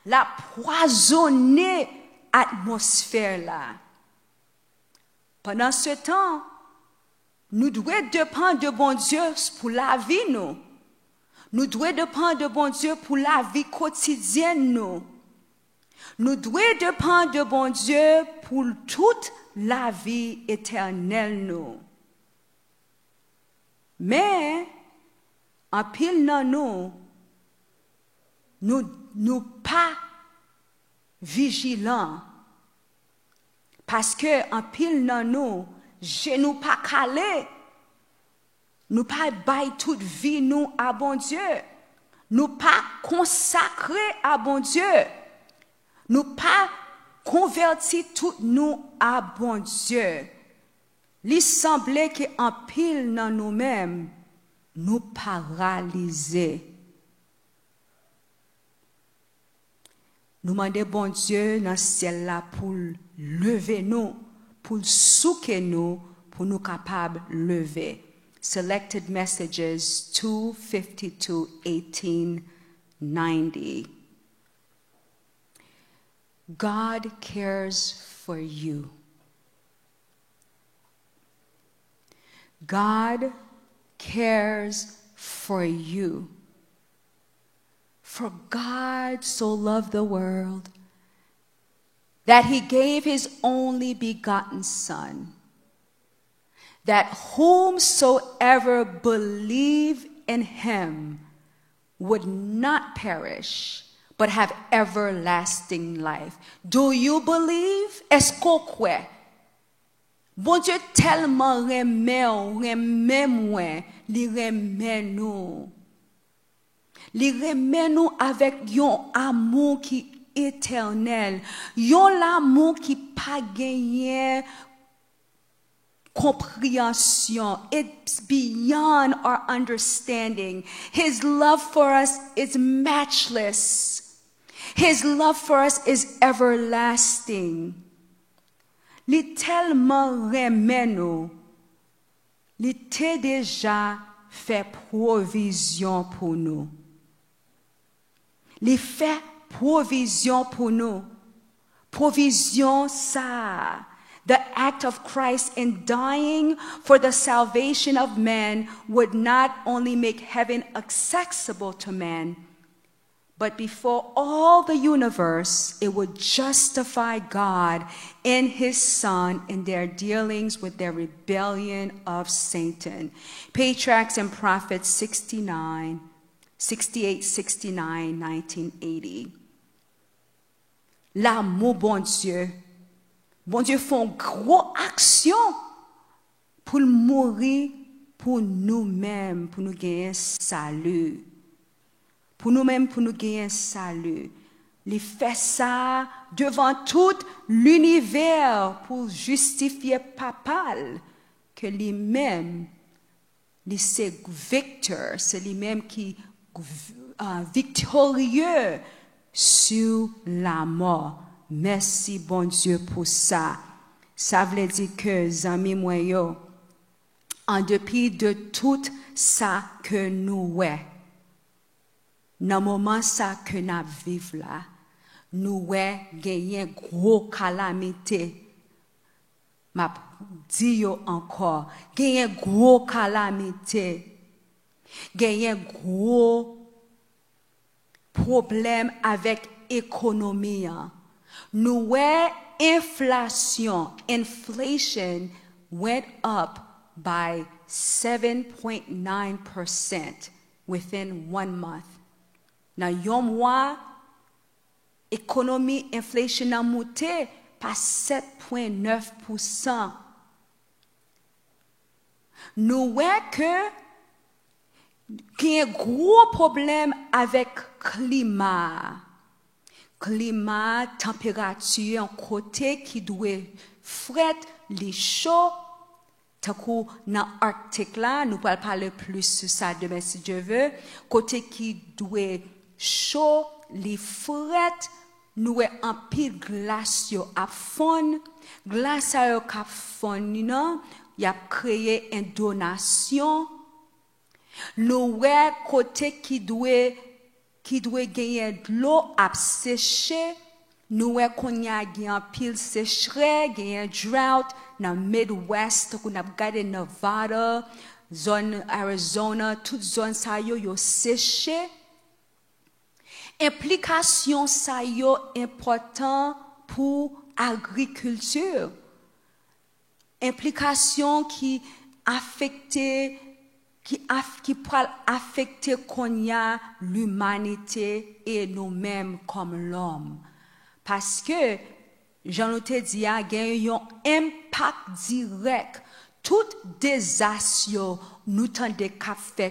la poisonné l'atmosphère là. Pendant ce temps, nous devons dépendre de bon Dieu pour la vie nous. Nous devons dépendre de bon Dieu pour la vie quotidienne nous. Nous devons dépendre de bon Dieu pour toute la vie éternelle nous. Mais, en pile dans nous pas vigilants. Parce que, en pile dans nous pas calés. Nous pas bailler toute vie nous à bon Dieu. Nous pas consacrer à bon Dieu. Nous pas convertir tout nous à bon Dieu. Il semblait qu'en pile dans nous-mêmes, nous paralyser. Nous demandons bon Dieu dans le ciel là pour lever nous, pour souquer nous, pour nous capables de lever. Selected Messages 252, 1890. God cares for you. God cares for you. For God so loved the world that he gave his only begotten Son, that whomsoever believe in him would not perish, but have everlasting life. Do you believe? Est-ce qu'on croit? Bon Dieu tellement remet moi, li remet nous. Li remet nous avec yon amour qui éternel, yon l'amour qui pas gagné comprehension. It's beyond our understanding. His love for us is matchless. His love for us is everlasting. Li tellement remet nous, li te déjà fait provision pour nous. Il fait provision pour nous. Provision ça. The act of Christ in dying for the salvation of man would not only make heaven accessible to man, but before all the universe, it would justify God and his Son in their dealings with their rebellion of Satan. Patriarchs and Prophets 68, 69, 1980. L'amour, bon Dieu fait une grosse action pour mourir pour nous-mêmes, pour nous gagner salut. Pour nous-mêmes, pour nous gagner salut. Il fait ça devant tout l'univers pour justifier papal que lui-même, c'est victor, c'est lui-même qui victorieux sur la mort. Merci, bon Dieu, pour ça. Ça veut dire que, amis moi, en dépit de tout ça que nous voyons, dans le moment ça que nous vivons là, nous voyons une grosse calamité. Je dis encore, il y a une grosse calamité. Il y a un gros problème avec l'économie. Nous voyons inflation went up by 7.9% within 1 month. Dans un mois, l'économie inflation a monté par 7.9%. Nous voyons qu'il y a un gros problème avec le climat. Climat, température, un côté qui doit fret, les chaud. Dans l'Arctique là, nous allons parler plus sur ça demain si Dieu veut. Côté qui doit chaud, les fret, nous avons un pile glace à fond. Glace à fond, il a créé une donation. Nous avons côté qui doit gagner de l'eau à sécher. Nous avons qu'on y a un pile sécheresse, gagner drought dans le Midwest, qu'on a gardé Nevada, zone Arizona, toute zone ça yo séché. Implication ça yo important pour agriculture. Implication qui pourrait affecter l'humanité et nous-mêmes comme l'homme. Parce que, j'en ai dit, il y a un impact direct. Tout désastre, nous tendons qu'à faire,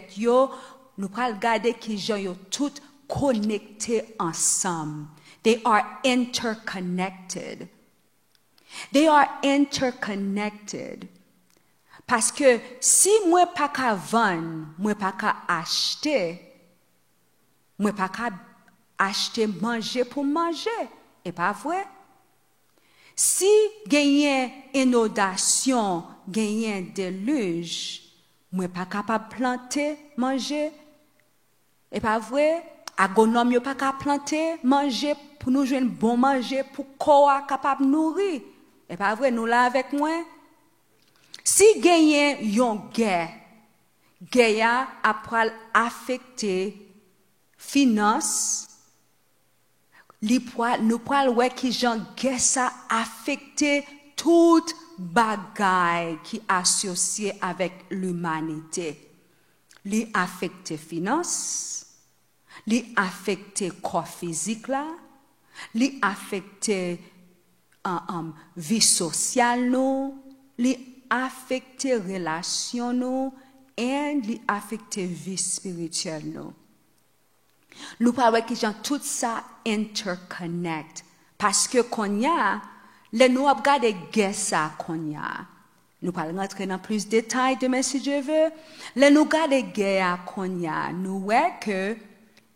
nous pouvons regarder que gens tout connectés ensemble. They are interconnected. They are interconnected. Parce que si moi pas qu'à vendre, moi pas qu'à acheter, moi pas qu'à acheter manger pour manger, et pas vrai? Si gagne inondation, gagne déluge, moi pas capable planter, manger, et pas vrai? Agronome yo pas capable planter, manger pour nous jouer bon manger pour corps capable nourrir, et pas vrai? Nous là avec moi. Si gagne yon guerre après affecter finance, nous pouvons voir que Jean guerre ça affecter toute bagaille qui est associée avec l'humanité. Li affecter finance, li affecter corps physique là, li affecter vie sociale nous, li affecter relation nous et li affecter vie spirituelle nous. Nous parlons que tout ça interconnect parce que qu'on y a les nous regarder guerre ça qu'on y a. Nous parlons rentrer dans plus de détails demain si Dieu veut. Les nous regarder guerre qu'on y a, nous voyons que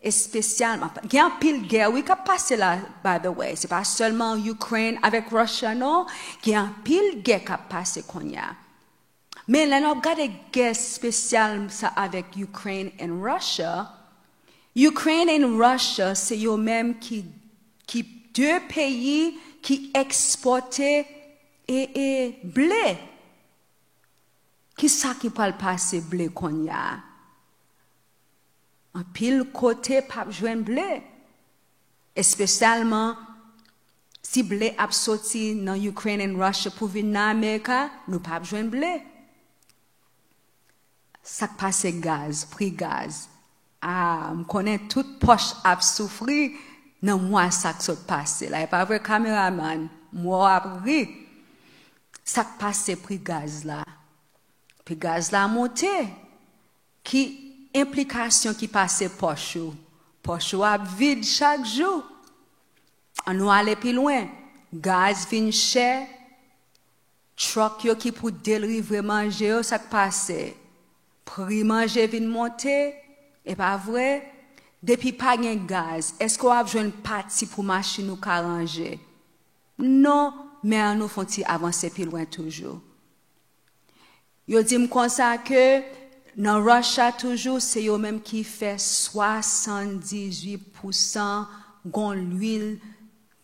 spécialement il y a un pile guerre oui qui passe là by the way, c'est pas seulement Ukraine avec Russia non, il y a un pile guerre qui passe qu'on y a. Mais là nous regarder guerre spéciale ça avec Ukraine et Russia. Ukraine et Russia, c'est eux-mêmes qui deux pays qui exportaient et blé. Qui ça qui peut passer blé qu'on y a? En pile côté pas joindre blé. Et spécialement si blé a sorti dans Ukraine et Russia pour venir en Amérique, nous pas joindre blé. Ça passe gaz, prix gaz. Ah, me connais toute poche a souffrir dans moi ça qui passe là. Pas vrai caméraman, moi après. Ça passe prix gaz là. Prix gaz là monté. Qui implication qui passe poche a vide chaque jour. On nous aller plus loin. Gaz vient cher. Truck yo qui pour délivrer manger ça passe. Prix manger vient monter. Et pas vrai? Depuis pas de gaz, est-ce qu'on a besoin de partie pour machine ou ranger? Non, mais nous font avancer plus loin toujours. Yo dit comme ça que dans Russia toujours c'est eux même qui fait 78% gon l'huile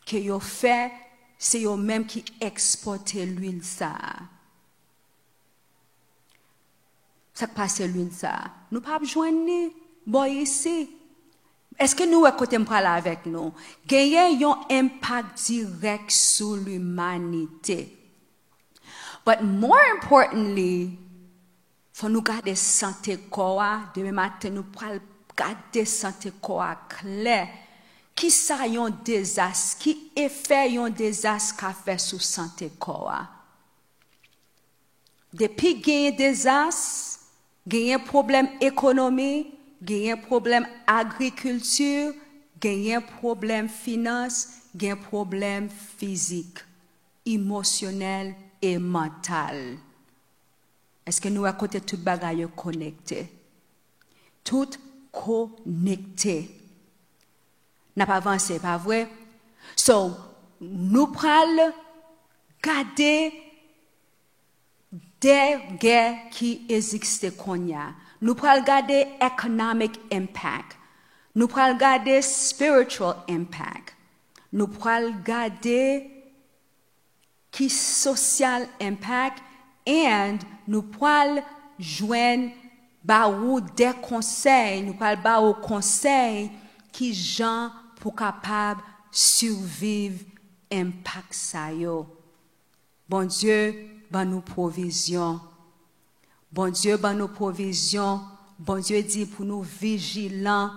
que yo fait, c'est eux même qui exportent l'huile ça. Ça passe l'huile ça. Nous pas besoin ni boy ici. Est-ce que nous écoutons parler avec nous? Gagne un impact direct sur l'humanité. But more importantly, faut nous garder santé corps. Demain matin nous pral garder santé corps clair. Qui ça un désastre? Qui effet un désastre qu'a fait sur santé corps? Depuis gagne désastre, gagne problème économique. Gagne problème agriculture, gagne problème finance, gagne problème physique, émotionnel et mental. Est-ce que nous à côté tout bagaille connecté? Tout connecté. N'a pas avancé, pas vrai? So, nous pral garder des guerres qui existent qu'on y a. Nous pral garder economic impact. Nous pral garder spiritual impact. Nous pral garder qui social impact and nous pral joindre ba ou des conseils, nous pral ba au conseil qui gens pour capable survivre impact ça yo. Bon Dieu, ba nous provision. Bon Dieu, ban nos provisions. Bon Dieu dit pour nous vigilants.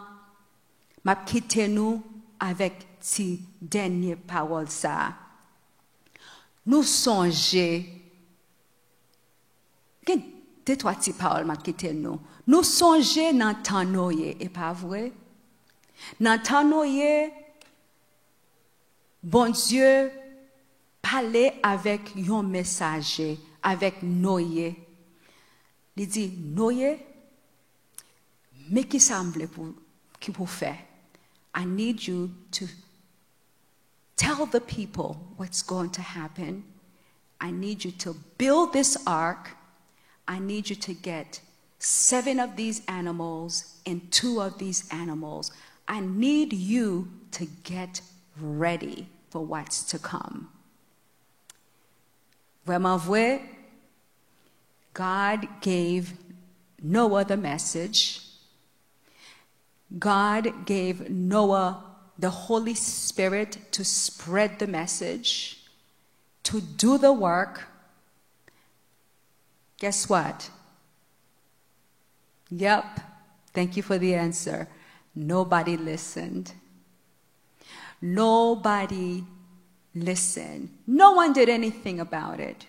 M'a quitté nous avec ces dernières paroles ça. Nous songer. Quel deux trois petites paroles m'a quitté nous. Nous songer dans temps noyé, et pas vrai? Dans temps noyé, bon Dieu parlait avec un messager, avec Noé. Il dit, Noé, mais qui semble pour faire? I need you to tell the people what's going to happen. I need you to build this ark. I need you to get 7 of these animals and 2 of these animals. I need you to get ready for what's to come. Vraiment vrai? God gave Noah the message. God gave Noah the Holy Spirit to spread the message, to do the work. Guess what? Yep. Thank you for the answer. Nobody listened. Nobody listened. No one did anything about it.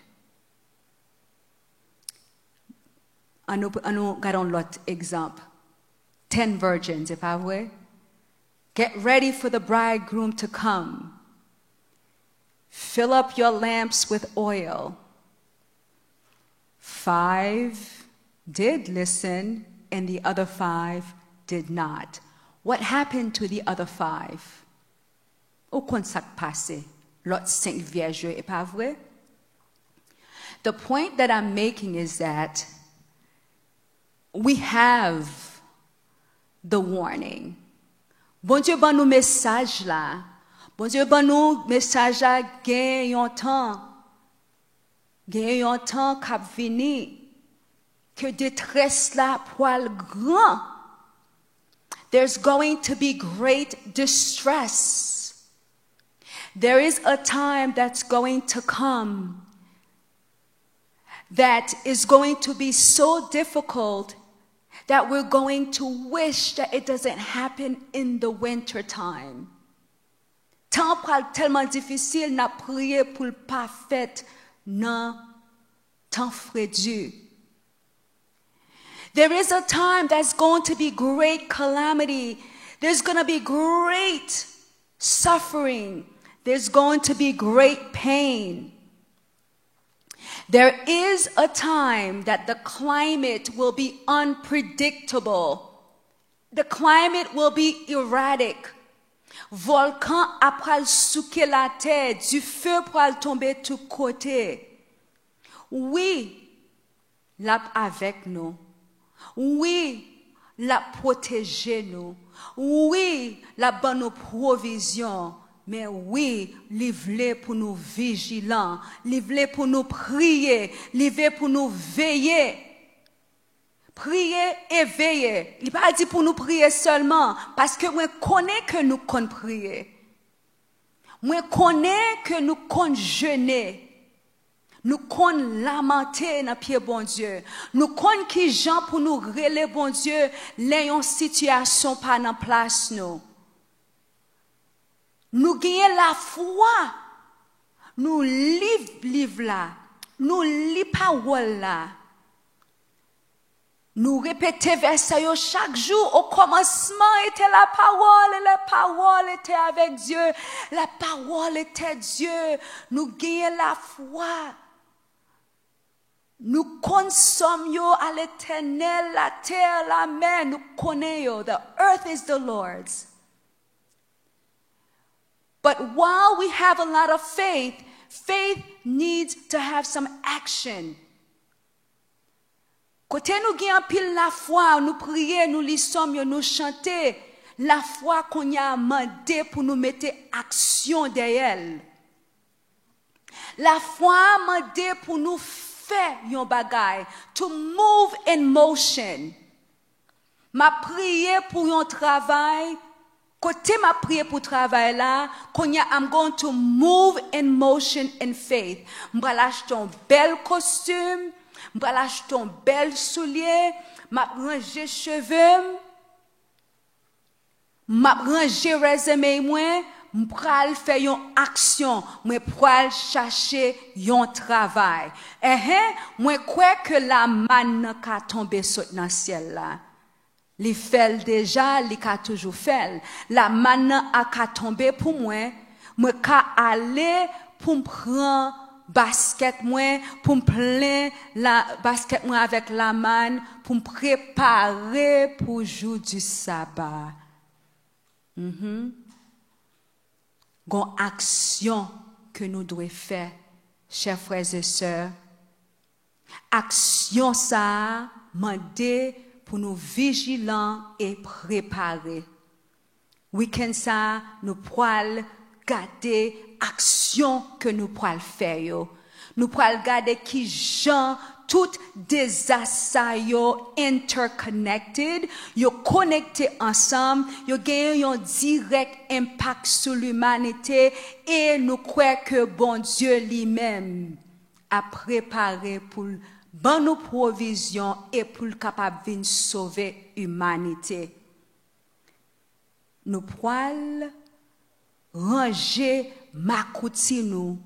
I know got on lot example. 10 virgins, if I were. Get ready for the bridegroom to come. Fill up your lamps with oil. 5 did listen, and the other 5 did not. What happened to the other 5? Au quoi ça passé? L'autre 5 vierges, et pas vrai? The point that I'm making is that we have the warning. Bon Dieu ban nous message là. Bon Dieu ban nous message là gagne un temps. Gagne un temps cap vini que détresse là poil grand. There's going to be great distress. There is a time that's going to come that is going to be so difficult that we're going to wish that it doesn't happen in the winter time. Temps tellement difficile n'a prié pour le pas fait non temps frédu. There is a time that's going to be great calamity. There's going to be great suffering. There's going to be great pain. There is a time that the climate will be unpredictable. The climate will be erratic. Volcan après souquer la terre, du feu pour tomber tout côté. Oui, l'a avec nous. Oui, la protéger nous. Oui, la bonne provision. Mais oui, livrer pour nous vigilants, livrer pour nous prier, livrer pour nous veiller. Prier et veiller. Il pas dit pour nous prier seulement, parce que moi connais que nous connaissons prier. Moi connais que nous connaissons jeûner. Nous connaissons lamenter dans pied bon Dieu. Nous connaissons qui gens pour nous relever bon Dieu, les situation pas en place nous. Nous gagnons la foi. Nous livre là. Nous lis parole là. Nous répétons verset chaque jour. Au commencement était la parole et la parole était avec Dieu. La parole était Dieu. Nous gagnons la foi. Nous consommons à l'éternel la terre, la mer. Nous connaissons. The earth is the Lord's. But while we have a lot of faith, faith needs to have some action. Côté nous gagnons pile la foi, nous prions, nous lisons, nous chantons, la foi qu'on a demandé pour nous mettre action derrière. La foi demandé pour nous faire yon bagay, to move in motion. Ma prié pour yon travail. Côté ma prière pour travail là, I'm going to move in motion in faith. M'bral acheter un bel costume, m'bral acheter un bel soulier, m'a ranger cheveux, m'a ranger résumé moi, m'pral faire une action, moi pral chercher un travail. Moi crois que la manne ka tomber sur dans ciel là. Li fait déjà, li ka toujours fait. La manne a ka tomber pour moi ka aller pour me prendre basket moi, pour me plein la basket moi avec la manne, pour me préparer pour jour du sabbat. Gon action que nous devons faire, chers frères et sœurs. Action ça, mandé pour nous vigilants et préparés. Week-end ça, nous pourrons garder action que nous pourrons faire. Nous pourrons garder qui gens toutes des assaillants interconnected, yo connectés ensemble, yo gagnent un direct impact sur l'humanité et nous croyons que bon Dieu lui-même a préparé pour bonne provision et pour capable de sauver l'humanité. Nous pourrons ranger makouti nous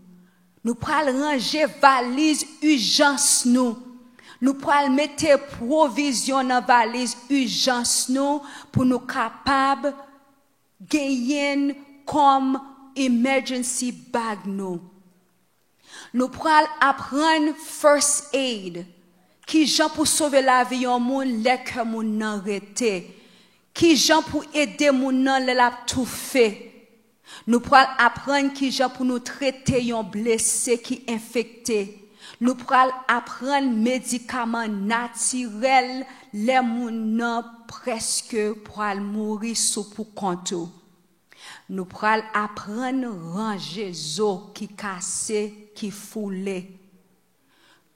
pourrons ranger valise urgence nous pourrons mettre provision dans valise urgence nous pour nous capables gagner comme emergency bag nous pourrons apprendre first aid qui gens pour sauver la vie en monde les que moun nan rete qui gens pour aider moun nan la tout fait. Nous pourrons apprendre qui gens pour nous traiter un blessé qui infecté. Nous pourrons apprendre médicaments naturels les moun presque pour mourir sous pour compte. Nous pral apprendre ranger zo qui cassé, qui foulé.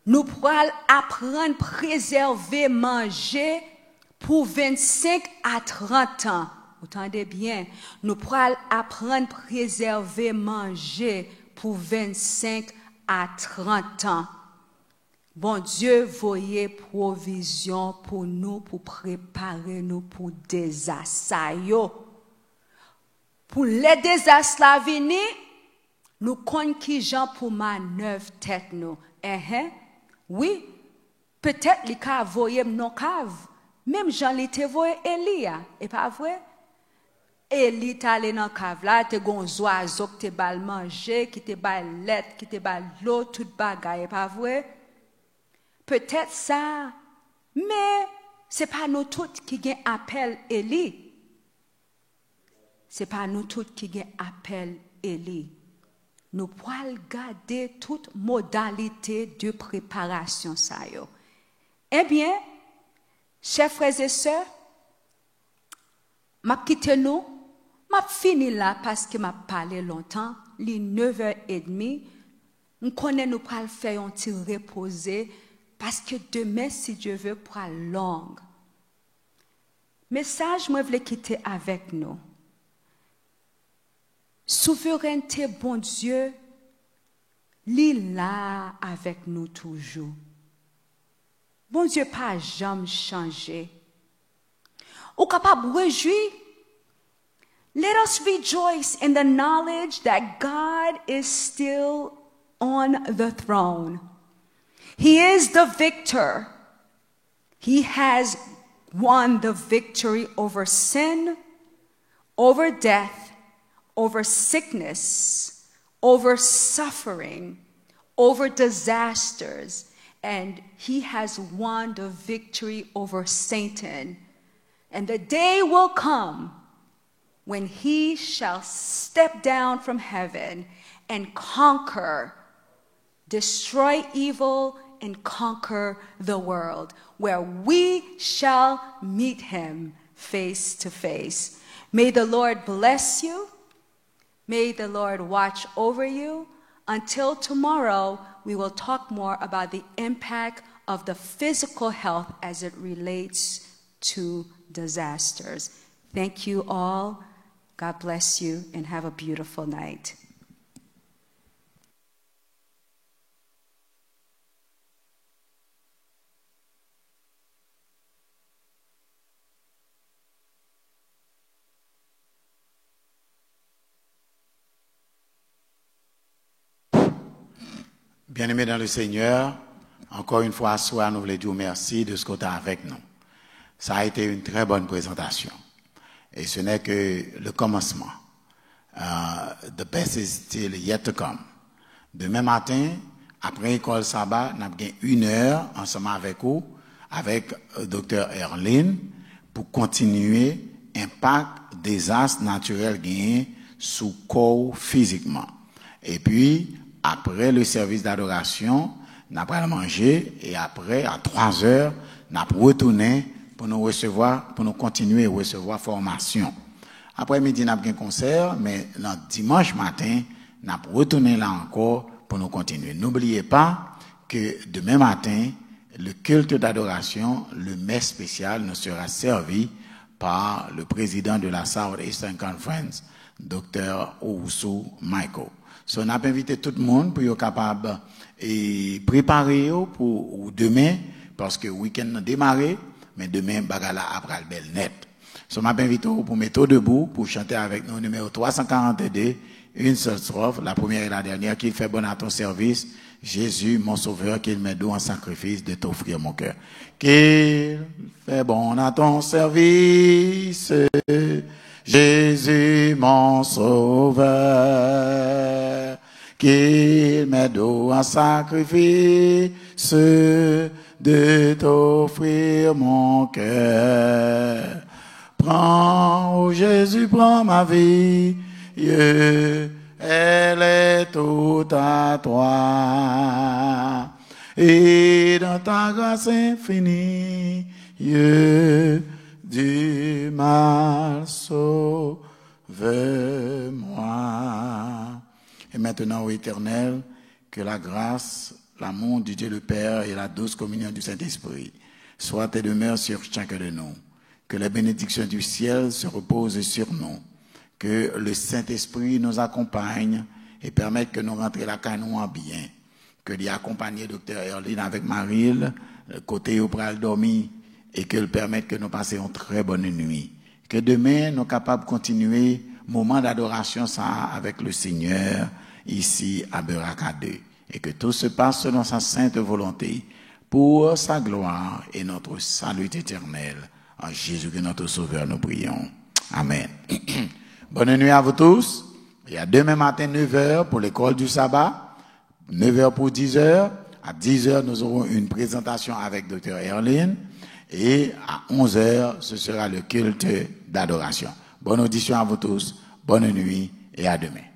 Nous pral apprendre préserver manger pour 25 à 30 ans. Vous entendez bien? Nous pral apprendre préserver manger pour 25 à 30 ans. Bon Dieu, voyez provision pour nous, pour préparer nous pour désastres. Pour les désastres à venir, nous connaissons qui gens pour manœuvre tête nous. Oui, peut-être les cas voyez non cave. Même Jean l'été voyé Elia, et pas vrai? Eli t'allé dans cave là, te gon oiseau qui te bal manger, qui te bal lait, qui te bal l'eau, toute bagaille, pas vrai? Peut-être ça, mais c'est pas nous toutes qui gain appel Eli. C'est pas nous toutes qui gain appel Eli. Nous pouvons garder toute modalité de préparation ça yo. Eh bien, chers frères et sœurs, m'a quitté nous, m'a fini là parce que m'a parlé longtemps, les 9h30, on connaît nous pour faire un petit reposer parce que demain si Dieu veut pour long. Message moi voulais quitter avec nous. Souveraineté, bon Dieu, il là avec nous toujours. Bon Dieu, pas jamais changé. Ou capable de réjouir. Let us rejoice in the knowledge that God is still on the throne. He is the victor. He has won the victory over sin, over death, over sickness, over suffering, over disasters, and he has won the victory over Satan. And the day will come when he shall step down from heaven and conquer, destroy evil, and conquer the world, where we shall meet him face to face. May the Lord bless you. May the Lord watch over you. Until tomorrow, we will talk more about the impact of the physical health as it relates to disasters. Thank you all. God bless you and have a beautiful night. Bien-aimés dans le Seigneur, encore une fois, soir, nous voulons dire merci de ce que tu as avec nous. Ça a été une très bonne présentation. Et ce n'est que le commencement. The best is still yet to come. Demain matin, après l'école sabbat, nous avons 1 heure ensemble avec vous, avec Dr. Erlin, pour continuer l'impact des désastres naturels gagnés sous corps physiquement. Et puis, après le service d'adoration, nous allons manger et après, à 3 heures, nous allons retourner pour nous recevoir, pour nous continuer à recevoir formation. Après midi, nous avons un concert, mais le dimanche matin, nous allons retourner là encore pour nous continuer. N'oubliez pas que demain matin, le culte d'adoration, le messe spécial, nous sera servi par le président de la Southeastern Conference, Dr. Owusu Michael. So, on a invité tout le monde pour être capable et préparer pour demain, parce que le week-end a démarré, mais demain, bagala après le bel net. So, on a invité pour mettre debout, pour chanter avec nous, numéro 342, une seule strophe, la première et la dernière, qu'il fait bon à ton service, Jésus, mon sauveur, qu'il m'aide en sacrifice de t'offrir mon cœur. Qu'il fait bon à ton service, Jésus, mon sauveur, qu'il m'aide en sacrifice de t'offrir mon cœur. Prends, oh Jésus, prends ma vie, elle est toute à toi. Et dans ta grâce infinie, du mal, sauve-moi. Et maintenant, ô Éternel, que la grâce, l'amour du Dieu le Père et la douce communion du Saint-Esprit soient et demeurent sur chacun de nous. Que les bénédictions du ciel se reposent sur nous. Que le Saint-Esprit nous accompagne et permette que nous rentrions la canon en bien. Que l'y accompagne Dr. Erline avec Maril, côté où pral dormir, et qu'il permette que nous passions une très bonne nuit. Que demain, nous sommes capables de continuer moment d'adoration ça avec le Seigneur ici à Beraka 2. Et que tout se passe selon sa sainte volonté pour sa gloire et notre salut éternel. En Jésus, notre Sauveur, nous prions. Amen. Bonne nuit à vous tous. Et à demain matin, 9h pour l'école du sabbat. 9h pour 10h. À 10h, nous aurons une présentation avec Dr. Erline. Et à 11h, ce sera le culte d'adoration. Bonne audition à vous tous. Bonne nuit et à demain.